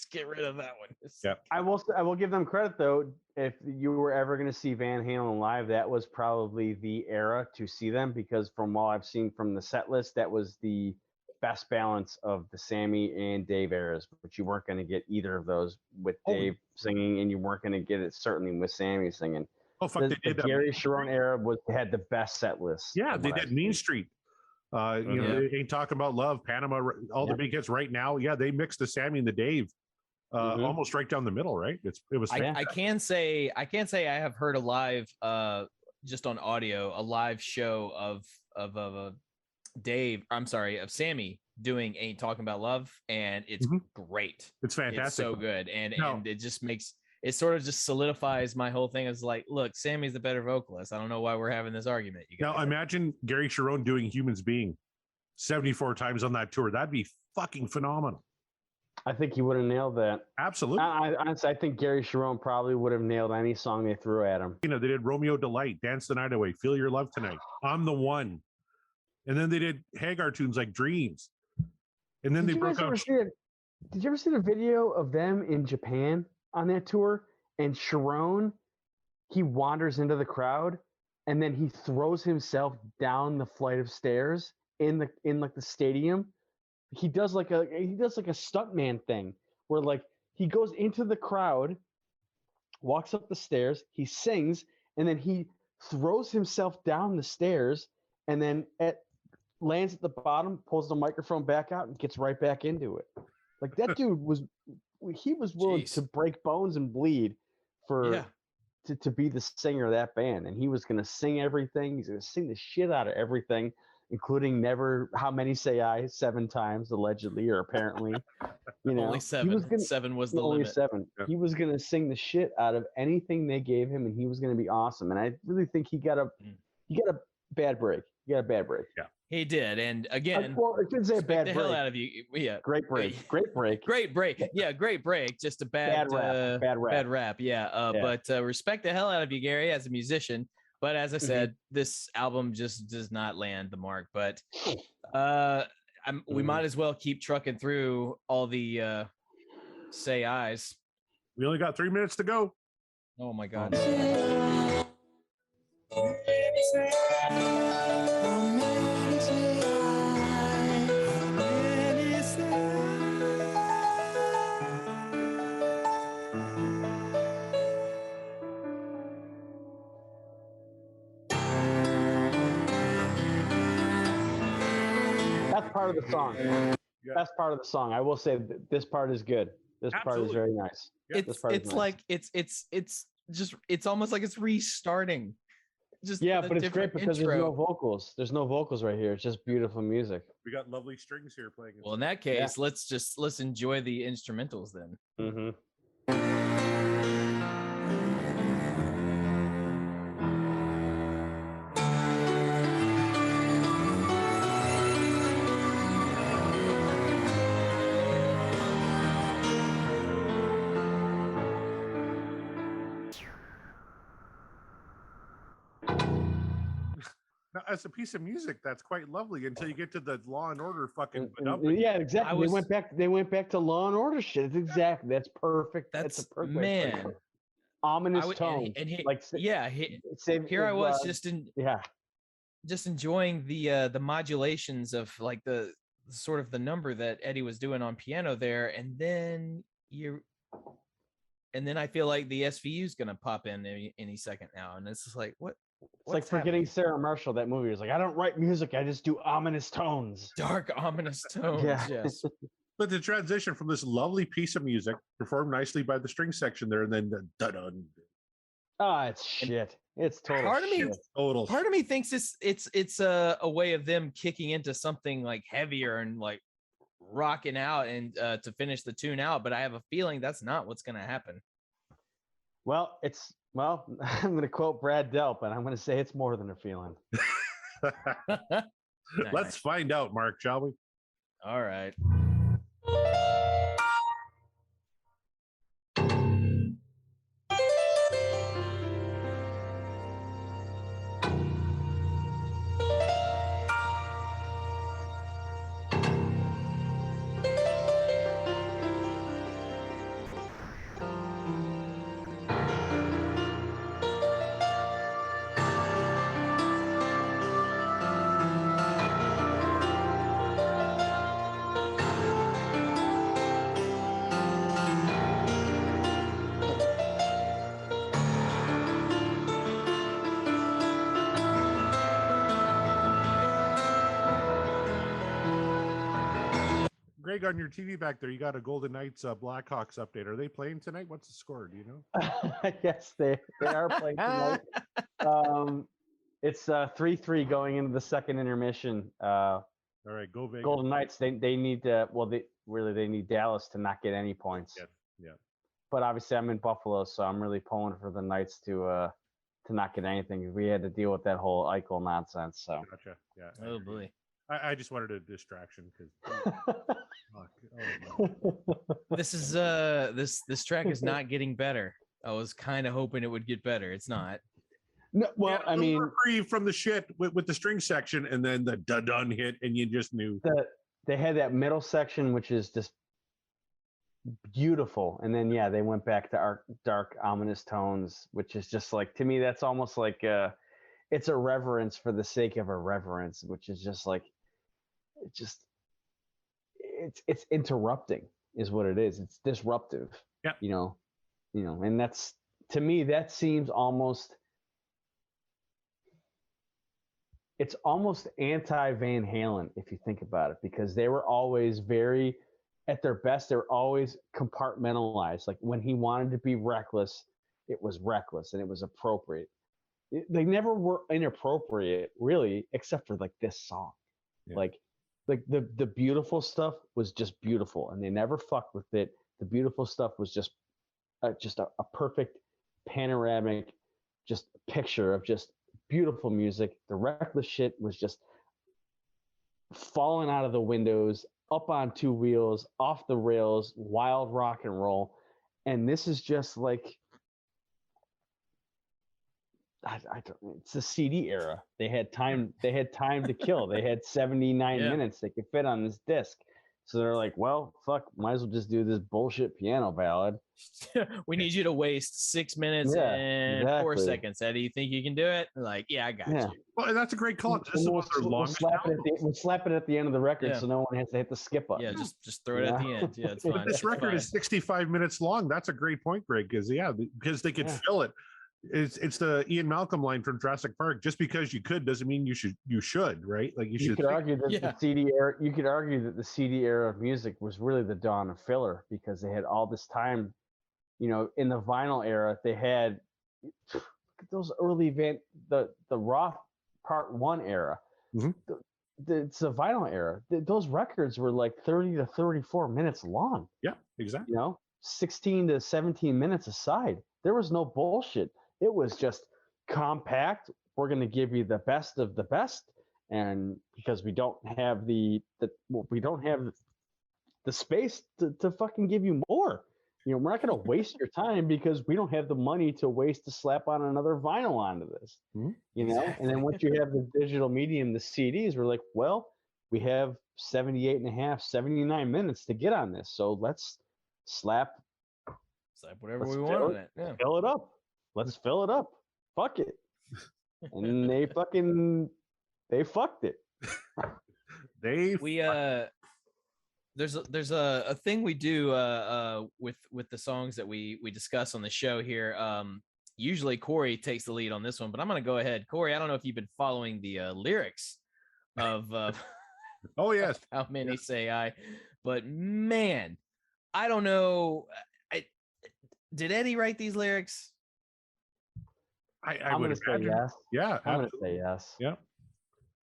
get rid of that one. Yeah, I will give them credit though. If you were ever going to see Van Halen live, that was probably the era to see them, because from all I've seen from the set list, that was the best balance of the Sammy and Dave eras. But you weren't going to get either of those with Dave singing, and you weren't going to get it certainly with Sammy singing. Oh fuck! The Gary Sharon era had the best set list. Yeah, they did Mean Street. You know, they ain't talking about love, Panama, all the big hits right now. Yeah, they mixed the Sammy and the Dave, almost right down the middle. Right? It was. I can say I have heard a live, just on audio, a live show of Dave. I'm sorry, of Sammy doing "Ain't Talking About Love," and it's great. It's fantastic. It's so good, and it just makes. It sort of just solidifies my whole thing as like, look, Sammy's the better vocalist. I don't know why we're having this argument. Now imagine Gary Sharon doing "Humans Being" 74 times on that tour. That'd be fucking phenomenal. I think he would have nailed that. Absolutely. Honestly, I think Gary Sharon probably would have nailed any song they threw at him. You know, they did "Romeo Delight," "Dance the Night Away," "Feel Your Love Tonight," "I'm the One," and then they did Hagar tunes like "Dreams," and then they broke up. Did you ever see the video of them in Japan on that tour? And Sharon, he wanders into the crowd, and then he throws himself down the flight of stairs in like the stadium. He does like a stuntman thing where like he goes into the crowd, walks up the stairs, he sings, and then he throws himself down the stairs, and then lands at the bottom, pulls the microphone back out, and gets right back into it. Like that dude was willing to break bones and bleed for to be the singer of that band, and he was going to sing everything. He's going to sing the shit out of everything, including never how many say I 7 times allegedly or apparently. You know, Only 7. He was gonna, 7 was the only limit. 7. Yeah. He was going to sing the shit out of anything they gave him, and he was going to be awesome. And I really think he got a bad break. He got a bad break. Yeah. He did, and again, well, I didn't say a respect bad the break. hell out of you. Yeah, Great break. Great break. great break. Yeah, great break. Just a bad rap. bad rap. Yeah, Yeah. but respect the hell out of you, Gary, as a musician. But as I Mm-hmm. said, this album just does not land the mark. But we might as well keep trucking through all the say I's. We only got 3 minutes to go. Oh my God. That's part of the song. Yeah. Best part of the song. I will say this part is good. This part is very nice. Yeah. It's like it's almost like it's restarting. Just Yeah, with a but it's great different because there's no intro. vocals. There's no vocals right here. It's just beautiful music. We got lovely strings here playing. Well, in that case, let's enjoy the instrumentals then. Mm-hmm. Now, as a piece of music, that's quite lovely until you get to the Law and Order fucking. Yeah, exactly. They went back to Law and Order shit. That's perfect. That's a perfect. Man. Ominous tone. Here I was just enjoying the modulations of like the sort of the number that Eddie was doing on piano there, and then I feel like the SVU is gonna pop in any second now, and it's just like what. It's like forgetting Sarah Marshall. That movie was like, I don't write music. I just do ominous tones. Dark, ominous tones. Yeah. Yes. But the transition from this lovely piece of music, performed nicely by the string section there, and then the dun. Oh, it's shit. It's total shit. Part of me thinks it's a way of them kicking into something like heavier and like rocking out and to finish the tune out. But I have a feeling that's not what's going to happen. Well, I'm going to quote Brad Delp, and I'm going to say it's more than a feeling. Let's find out, Mark, shall we? All right. Greg, on your TV back there, you got a Golden Knights Blackhawks update. Are they playing tonight? What's the score? Do you know? Yes, they are playing tonight. It's 3-3 going into the second intermission. All right, go Vegas. Golden Knights. They need they need Dallas to not get any points. Yeah. But obviously, I'm in Buffalo, so I'm really pulling for the Knights to not get anything. We had to deal with that whole Eichel nonsense. So. Gotcha. Yeah. Oh boy. I just wanted a distraction because this track is not getting better. I was kind of hoping it would get better. It's not. No, well, I mean, reprieve from the shit with the string section, and then the dun hit, and you just knew that they had that middle section, which is just beautiful, and then they went back to dark, ominous tones, which is just like, to me, that's almost like it's a reverence for the sake of a reverence, which is just like. It's interrupting is what it is. It's disruptive. Yeah. And that's, to me, that seems almost, it's almost anti Van Halen if you think about it, because they were always very, at their best, they were always compartmentalized. Like when he wanted to be reckless, it was reckless and it was appropriate. They never were inappropriate, really, except for like this song. Yeah. Like the beautiful stuff was just beautiful, and they never fucked with it. The beautiful stuff was just a perfect panoramic, just picture of just beautiful music. The reckless shit was just falling out of the windows, up on two wheels, off the rails, wild rock and roll. And this is just like, it's the CD era. They had time to kill. They had 79 minutes they could fit on this disc. So they're like, well, fuck, might as well just do this bullshit piano ballad. We need you to waste 6 minutes and 4 seconds. Eddie, you think you can do it? Like, yeah, I got you. Well, and that's a great call. This is one of their longest. We'll slap it at the end of the record, so no one has to hit the skip button. Yeah, just throw it at the end. Yeah, it's fine. This record is 65 minutes long. That's a great point, Greg. Because they could fill it. It's the Ian Malcolm line from Jurassic Park. Just because you could doesn't mean you should, right? Like you could argue that the CD era. You could argue that the CD era of music was really the dawn of filler, because they had all this time. You know, in the vinyl era, they had those early the Roth Part 1 era. Mm-hmm. It's the vinyl era. Those records were like 30 to 34 minutes long. Yeah, exactly. 16 to 17 minutes aside. There was no bullshit. It was just compact. We're going to give you the best of the best, and because we don't have the space to fucking give you more. We're not going to waste your time because we don't have the money to waste to slap on another vinyl onto this. Mm-hmm. And then once you have the digital medium, the CDs, we're like, well, we have 79 minutes to get on this, so let's slap whatever we want on it. Yeah. Fill it up. Let's fill it up. Fuck it. And they fucked it. There's a thing we do with the songs that we discuss on the show here. Usually Corey takes the lead on this one, but I'm gonna go ahead. Corey, I don't know if you've been following the lyrics of oh yes, how many say I, but man, I don't know. Did Eddie write these lyrics? I'm going to say yes. Yeah, I'm going to say yes. Yeah.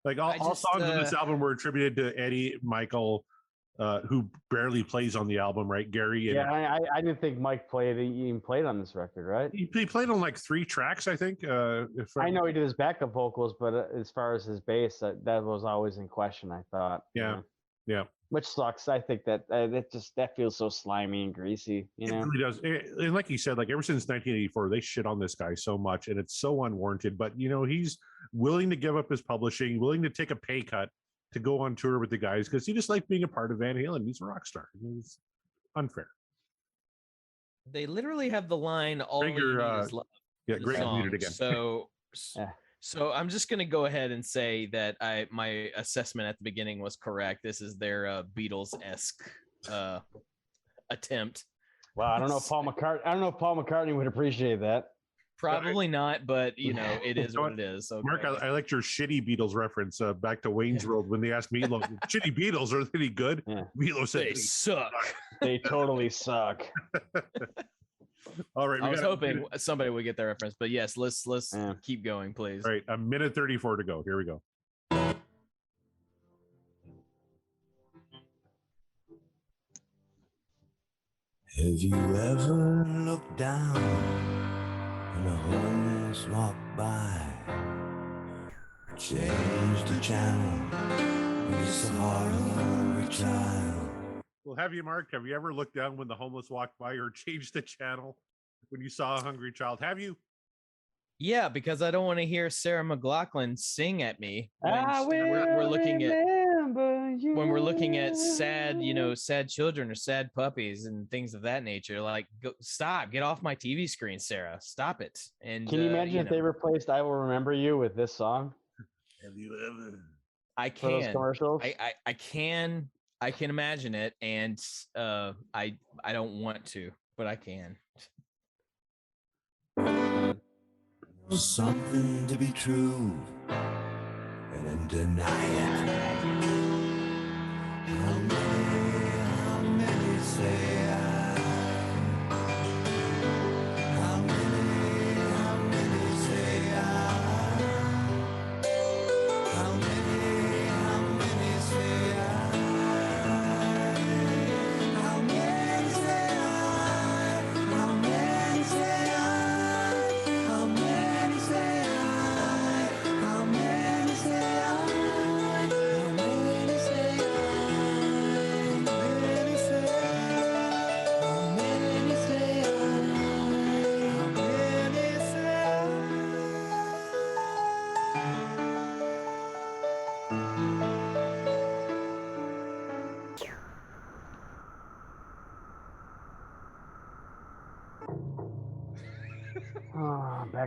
Like all songs on this album were attributed to Eddie, Michael, who barely plays on the album, right? Gary. And, I didn't think Mike even played on this record, right? He played on like 3 tracks, I think. I know he did his backup vocals, but as far as his bass, that was always in question, I thought. Yeah. Which sucks. I think that feels so slimy and greasy. It really does. And like you said, like ever since 1984, they shit on this guy so much, and it's so unwarranted. But he's willing to give up his publishing, willing to take a pay cut to go on tour with the guys because he just likes being a part of Van Halen. He's a rock star. It's unfair. They literally have the line "All you need is love." Yeah, Greg muted again. So I'm just going to go ahead and say that my assessment at the beginning was correct. This is their Beatles-esque attempt. Wow, I don't know if Paul McCartney would appreciate that. Probably not, but it is what it is. So Mark, I liked your shitty Beatles reference back to Wayne's World when they asked Meatloaf, "Shitty Beatles, are they any good?" Yeah. Meatloaf said, "They suck. They totally suck." All right. I was hoping somebody would get that reference, but yes, let's keep going, please. All right, a minute 34 to go. Here we go. Have you ever looked down when a homeless walk by? Change the channel, it's a hungry child. Well, have you, Mark? Have you ever looked down when the homeless walked by or changed the channel when you saw a hungry child? Have you? Yeah, because I don't want to hear Sarah McLachlan sing at me when we're looking at sad children or sad puppies and things of that nature. Like, stop, get off my TV screen, Sarah. Stop it. And can you imagine if they replaced "I Will Remember You" with this song? Have you ever? I can. For those commercials? I can imagine it, and I don't want to, but I can. Something to be true, and then deny it. How many say I? How many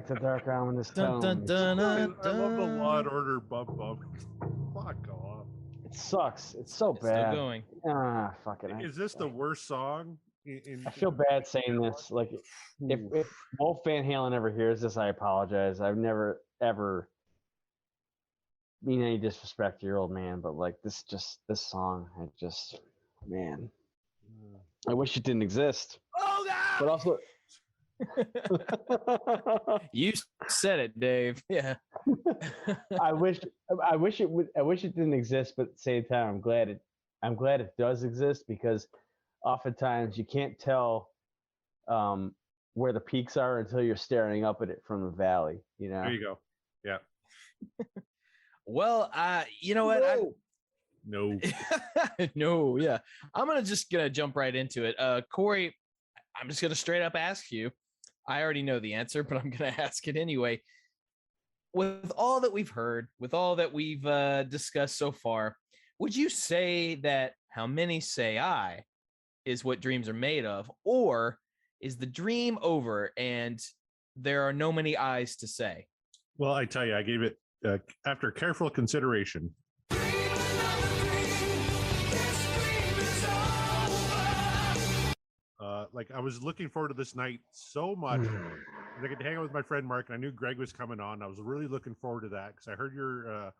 to dark ominous Dun, dun, tones. dun, dun, I love the Law and dun. Order bump bump. Fuck off. It sucks. It's so It's still bad. going. Fuck it. Is this the worst song? I feel bad saying this. Like, if Wolf Van Halen ever hears this, I apologize. I've never ever mean any disrespect to your old man, but like this song, man, I wish it didn't exist. Oh God! But also, You said it, Dave. Yeah. I wish it didn't exist, but at the same time, I'm glad it does exist, because oftentimes you can't tell where the peaks are until you're staring up at it from the valley. You know. There you go. Yeah. Well, you know what? No. No, yeah. I'm gonna jump right into it. Corey, I'm just gonna straight up ask you. I already know the answer, but I'm gonna ask it anyway. With all that we've heard, with all that we've discussed so far, would you say that How Many Say I is what dreams are made of, or is the dream over and there are no many eyes to say? Well, I tell you, I gave it after careful consideration. Like, I was looking forward to this night so much. I could hang out with my friend Mark, and I knew Greg was coming on. I was really looking forward to that because I heard your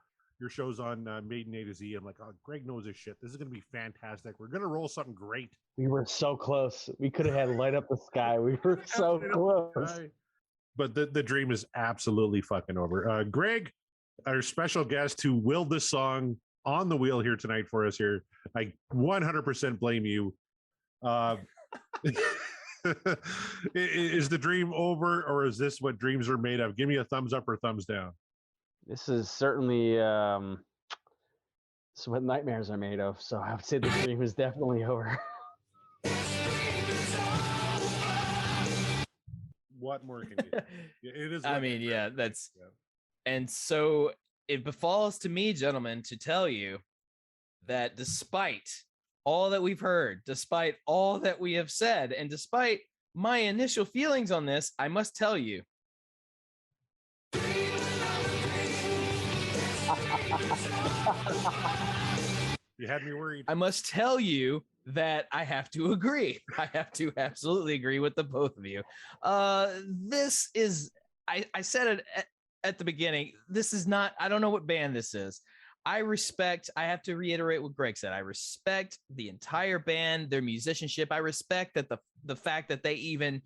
shows on Maiden A to Z. I'm like, oh, Greg knows his shit. This is going to be fantastic. We're going to roll something great. We were so close. We could have had Light Up the Sky. We were so close. But the dream is absolutely fucking over. Greg, our special guest who willed this song on the wheel here tonight for us here, I 100% blame you. Is the dream over, or is this what dreams are made of? Give me a thumbs up or thumbs down. This is certainly it's what nightmares are made of. So I would say the dream is definitely over. What more can you do? It is. I mean, yeah, that's. And so it befalls to me, gentlemen, to tell you that despite all that we've heard, despite all that we have said, and despite my initial feelings on this, I must tell you. You had me worried. I must tell you that I have to agree. I have to absolutely agree with the both of you. This is, I said it at the beginning, this is not, I don't know what band this is. I have to reiterate what Greg said. I respect the entire band, their musicianship. I respect that the fact that they even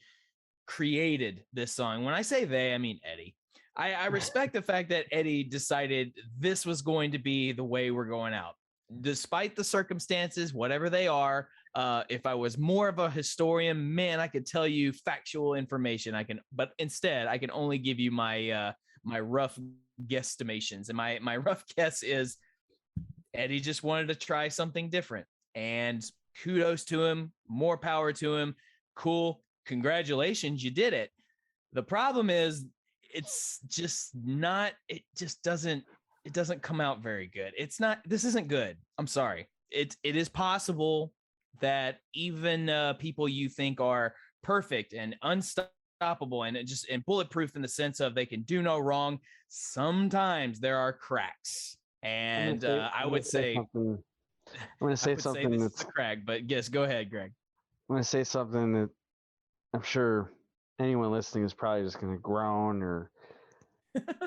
created this song. When I say they, I mean Eddie. I respect the fact that Eddie decided this was going to be the way we're going out. Despite the circumstances, whatever they are, if I was more of a historian, man, I could tell you factual information. But instead, I can only give you my my rough guesstimations. And my rough guess is Eddie just wanted to try something different. And kudos to him, more power to him. Cool. Congratulations, you did it. The problem is it doesn't come out very good. This isn't good. I'm sorry. It is possible that even people you think are perfect and unstoppable and bulletproof in the sense of they can do no wrong, sometimes there are cracks. And I would say I'm going to say something that's a crack, but yes, go ahead, Greg. I'm going to say something that I'm sure anyone listening is probably just going to groan or,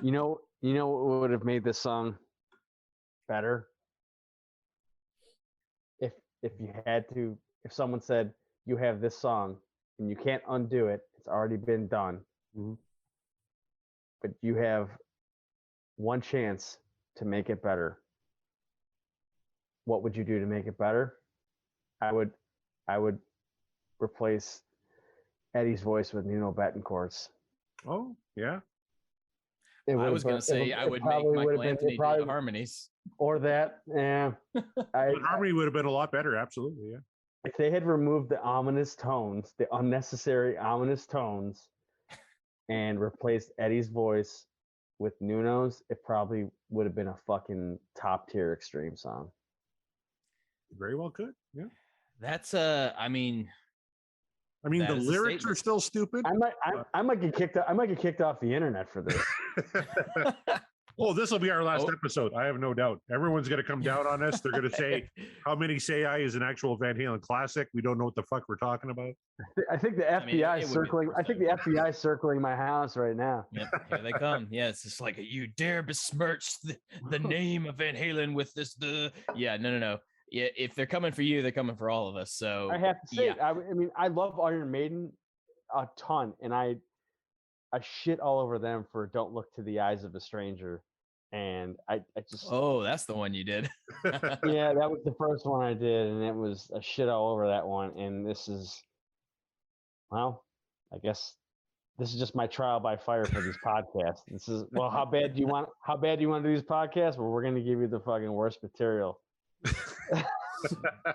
you know what would have made this song better? If someone said, you have this song and you can't undo it, it's already been done. Mm-hmm. But you have one chance to make it better. What would you do to make it better? I would replace Eddie's voice with Nuno Betancourt's. Oh, yeah. I was going to say I would make Michael Anthony do the harmonies. Or that, yeah. Harmony would have been a lot better, absolutely, yeah. If they had removed the ominous tones, the unnecessary ominous tones, and replaced Eddie's voice with Nuno's, it probably would have been a fucking top tier Extreme song. Very well could, yeah. That's I mean, I mean, That the is a lyrics are statement. still stupid. I might get kicked out. I might get kicked off the internet for this. Oh, this will be our last Oh. episode. I have no doubt. Everyone's going to come down on us. They're going to say, "How many say I is an actual Van Halen classic? We don't know what the fuck we're talking about." I think the FBI it would be the circling. first I think time. the FBI is circling my house right now. Yep, here they come. Yeah, it's just like you dare besmirch the name of Van Halen with this. Yeah, no. Yeah, if they're coming for you, they're coming for all of us. So I have to say, yeah. I mean, I love Iron Maiden a ton, and I shit all over them for "Don't Look to the Eyes of a Stranger," and I just Oh, that's the one you did. yeah, that was the first one I did, and it was a shit all over that one. And this is, well, I guess this is just my trial by fire for these podcasts. This is, well, how bad do you want to do these podcasts? Well, we're going to give you the fucking worst material.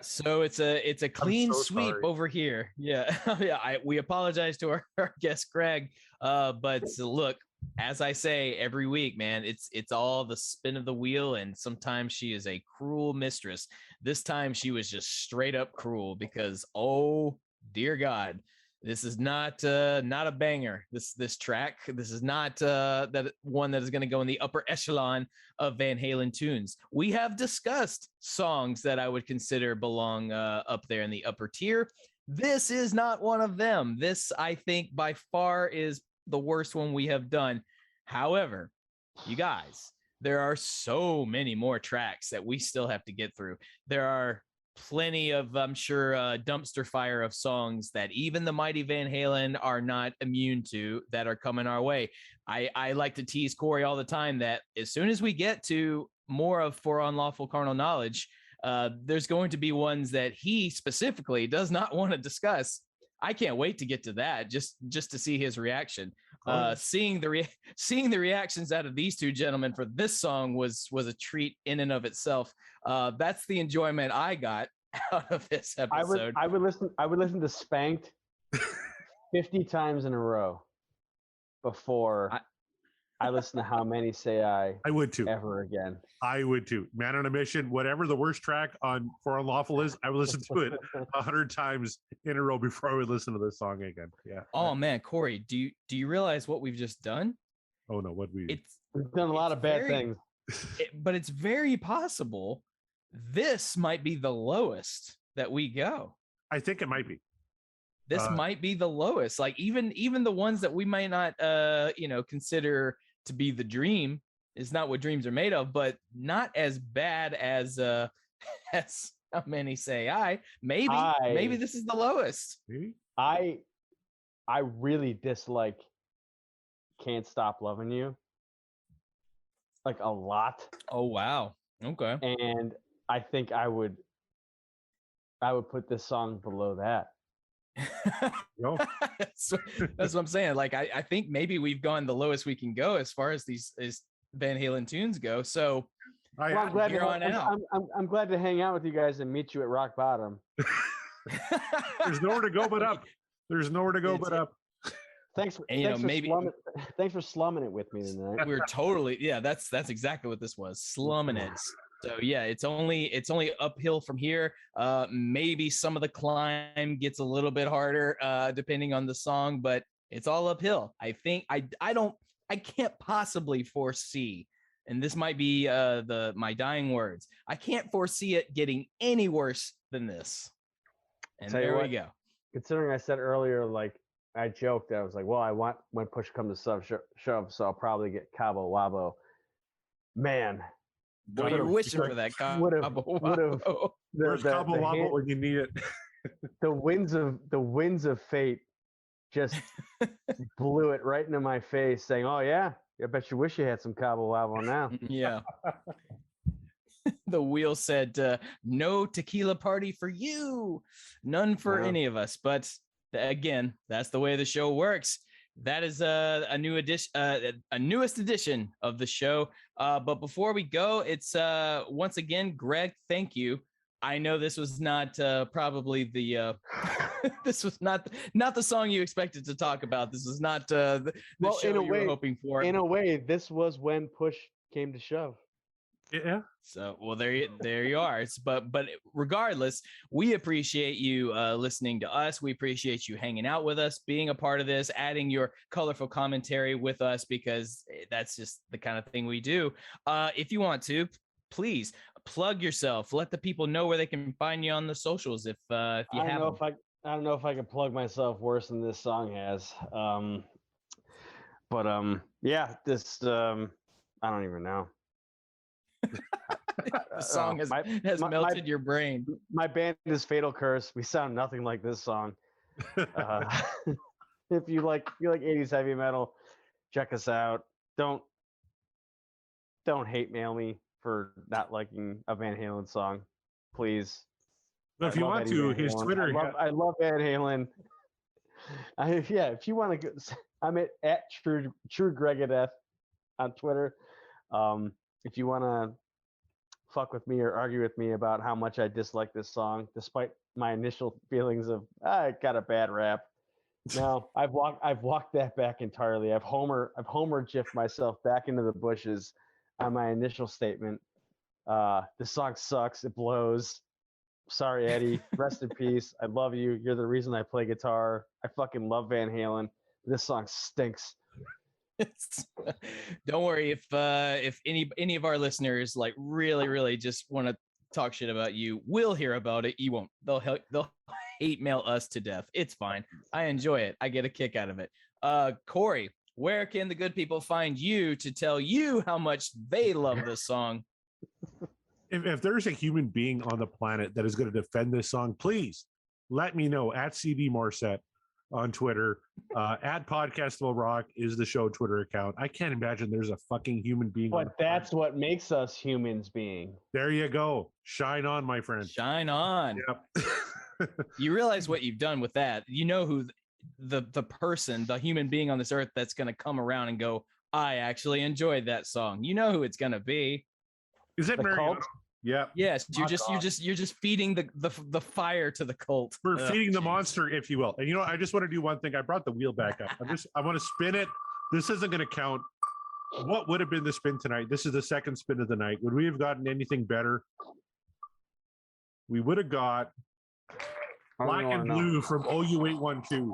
So it's a clean so sweep sorry. over here. Yeah, yeah. We apologize to our guest Greg, but look, as I say every week, man, it's all the spin of the wheel, and sometimes she is a cruel mistress. This time she was just straight up cruel because, oh dear God, this is not a banger. This track, this is not that one that is going to go in the upper echelon of Van Halen tunes. We have discussed songs that I would consider belong up there in the upper tier. This is not one of them. This, I think, by far is the worst one we have done. However, you guys, there are so many more tracks that we still have to get through. There are plenty of, I'm sure, dumpster fire of songs that even the mighty Van Halen are not immune to that are coming our way. I like to tease Corey all the time that as soon as we get to more of For Unlawful Carnal Knowledge, there's going to be ones that he specifically does not want to discuss. I can't wait to get to that just to see his reaction. Seeing the reactions out of these two gentlemen for this song was a treat in and of itself. That's the enjoyment I got out of this episode. I would listen to Spanked 50 times in a row before I listen to How Many Say I would too. Ever again. I would too. Man on a Mission, whatever the worst track on For Unlawful is, I would listen to it 100 times in a row before I would listen to this song again. Yeah. Oh man, Corey, do you realize what we've just done? Oh no, what we've done a lot of bad things. But it's very possible this might be the lowest that we go. I think it might be. This might be the lowest. Like even the ones that we might not consider to be the dream is not what dreams are made of, but not as bad as How Many Say I. Maybe this is the lowest. Maybe? I really dislike Can't Stop Loving You. Like a lot. Oh wow. Okay. And I think I would put this song below that. No. That's what I'm saying. Like I think maybe we've gone the lowest we can go as far as these Van Halen tunes go. So I'm glad to hang out with you guys and meet you at rock bottom. There's nowhere to go but up. There's nowhere to go but up. Thanks for slumming it with me tonight. We're totally, yeah, that's exactly what this was, slumming it. So yeah, it's only uphill from here. Maybe some of the climb gets a little bit harder depending on the song, but it's all uphill. I think I can't possibly foresee, and this might be my dying words. I can't foresee it getting any worse than this. And there we go. Considering I said earlier, like I joked, I was like, well, I want when push comes to shove, so I'll probably get Cabo Wabo. Man. Boy, you're wishing for that Cabo Wabo. Where's Cabo Wabo when you need it? The winds of fate just blew it right into my face, saying, "Oh yeah, I bet you wish you had some Cabo Wabo now." Yeah. The wheel said, "No tequila party for you, none for any of us." But again, that's the way the show works. That is a new edition, a newest edition of the show. But before we go, it's once again, Greg, thank you. I know this was not probably the this was not the song you expected to talk about. This was not the show you were hoping for. In a way, this was when push came to shove. Yeah. So, well, there you are. But regardless, we appreciate you listening to us. We appreciate you hanging out with us, being a part of this, adding your colorful commentary with us, because that's just the kind of thing we do. If you want to, please plug yourself. Let the people know where they can find you on the socials if you I don't have know them. I don't know if I can plug myself worse than this song has. Yeah, this I don't even know. The song has my melted your brain. my band is Fatal Curse. We sound nothing like this song. If you like 80s heavy metal, check us out. Don't hate mail me for not liking a Van Halen song, please. But if you want to, his Twitter. I love Van Halen. If you want to go, I'm at True Gregadeth on Twitter. If you want to fuck with me or argue with me about how much I dislike this song, despite my initial feelings of it got a bad rap. No, I've walked that back entirely. I've Homer jiffed myself back into the bushes on my initial statement. This song sucks. It blows. Sorry, Eddie. Rest in peace. I love you. You're the reason I play guitar. I fucking love Van Halen. This song stinks. Don't worry if any of our listeners like really just want to talk shit about you, we'll hear about it. You won't. They'll hate mail us to death. It's fine. I enjoy it. I get a kick out of it. Corey, where can the good people find you to tell you how much they love this song? If there's a human being on the planet that is going to defend this song, please let me know at CD Morset on Twitter. At Podcast Will Rock is the show Twitter account. I can't imagine there's a fucking human being. But that's what makes us humans being. There you go. Shine on, my friend. Shine on. Yep. You realize what you've done with that. You know who the person, the human being on this earth that's going to come around and go, I actually enjoyed that song. You know who it's going to be. Is it Mariano? Yeah. Yes, you're just feeding the fire to the cult. We're feeding the monster, if you will. And I just want to do one thing. I brought the wheel back up. I want to spin it. This isn't going to count. What would have been the spin tonight? This is the second spin of the night. Would we have gotten anything better? We would have got Black and Blue from OU812.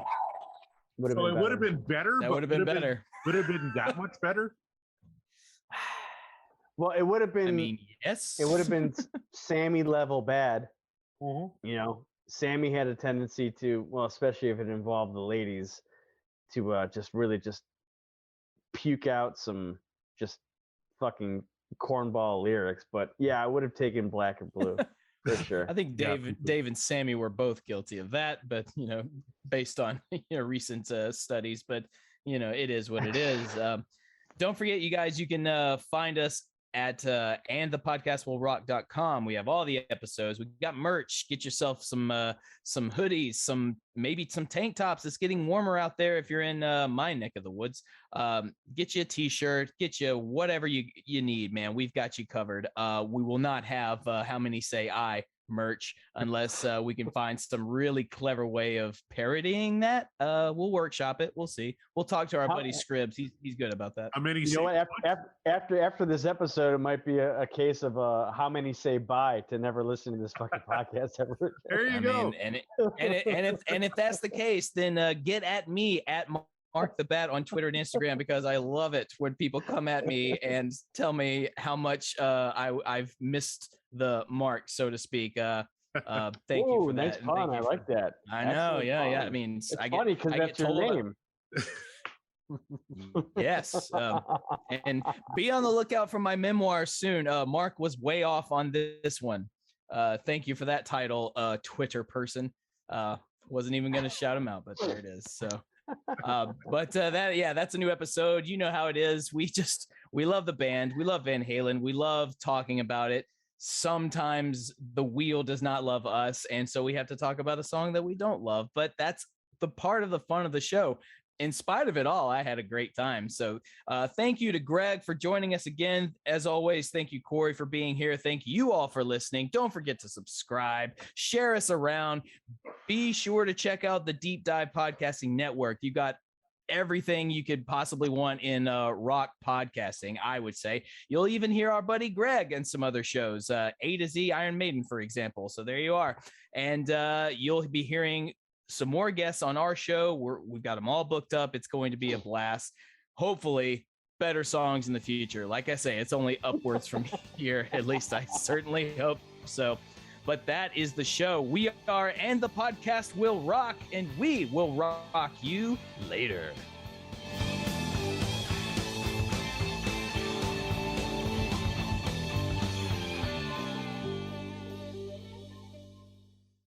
So it would have been better. That would have been better. Would have been that much better. Well, it would have been. I mean, yes. It would have been Sammy level bad. Mm-hmm. Sammy had a tendency to, well, especially if it involved the ladies, to just puke out some just fucking cornball lyrics. But yeah, I would have taken Black and Blue for sure. I think Dave and Sammy were both guilty of that, but based on recent studies. But it is what it is. Don't forget, you guys, you can find us at andthepodcastwillrock.com. We have all the episodes. We got merch. Get yourself some hoodies, maybe some tank tops. It's getting warmer out there if you're in my neck of the woods. Get you a t-shirt, get you whatever you need, man. We've got you covered. We will not have how many say I merch unless we can find some really clever way of parodying that. We'll workshop it. We'll see. We'll talk to our buddy Scribs. He's good about that. How many? What? After this episode, it might be a case of how many say bye to never listen to this fucking podcast ever. There you go. And if that's the case, then get at me at Mark the Bat on Twitter and Instagram, because I love it when people come at me and tell me how much I've missed the mark, so to speak. Thank you for nice that. Pun. I like that. I know. Yeah. I mean, it's funny because that's your name. Yes. And be on the lookout for my memoir soon. Mark was way off on this one. Thank you for that title, Twitter person. Wasn't even going to shout him out, but there it is. So, that's a new episode. You know how it is. We love the band. We love Van Halen. We love talking about it. Sometimes the wheel does not love us, and so we have to talk about a song that we don't love, but that's the part of the fun of the show. In spite of it all, I had a great time. So thank you to Greg for joining us again. As always, thank you, Corey, for being here. Thank you all for listening. Don't forget to subscribe, share us around. Be sure to check out the Deep Dive Podcasting Network. You got everything you could possibly want in rock podcasting, I would say. You'll even hear our buddy Greg and some other shows, A to Z Iron Maiden, for example. So there you are. And you'll be hearing some more guests on our show. We've got them all booked up. It's going to be a blast. Hopefully, better songs in the future. Like I say, it's only upwards from here. At least I certainly hope so. But that is the show. We are, and the podcast will rock, and we will rock you later.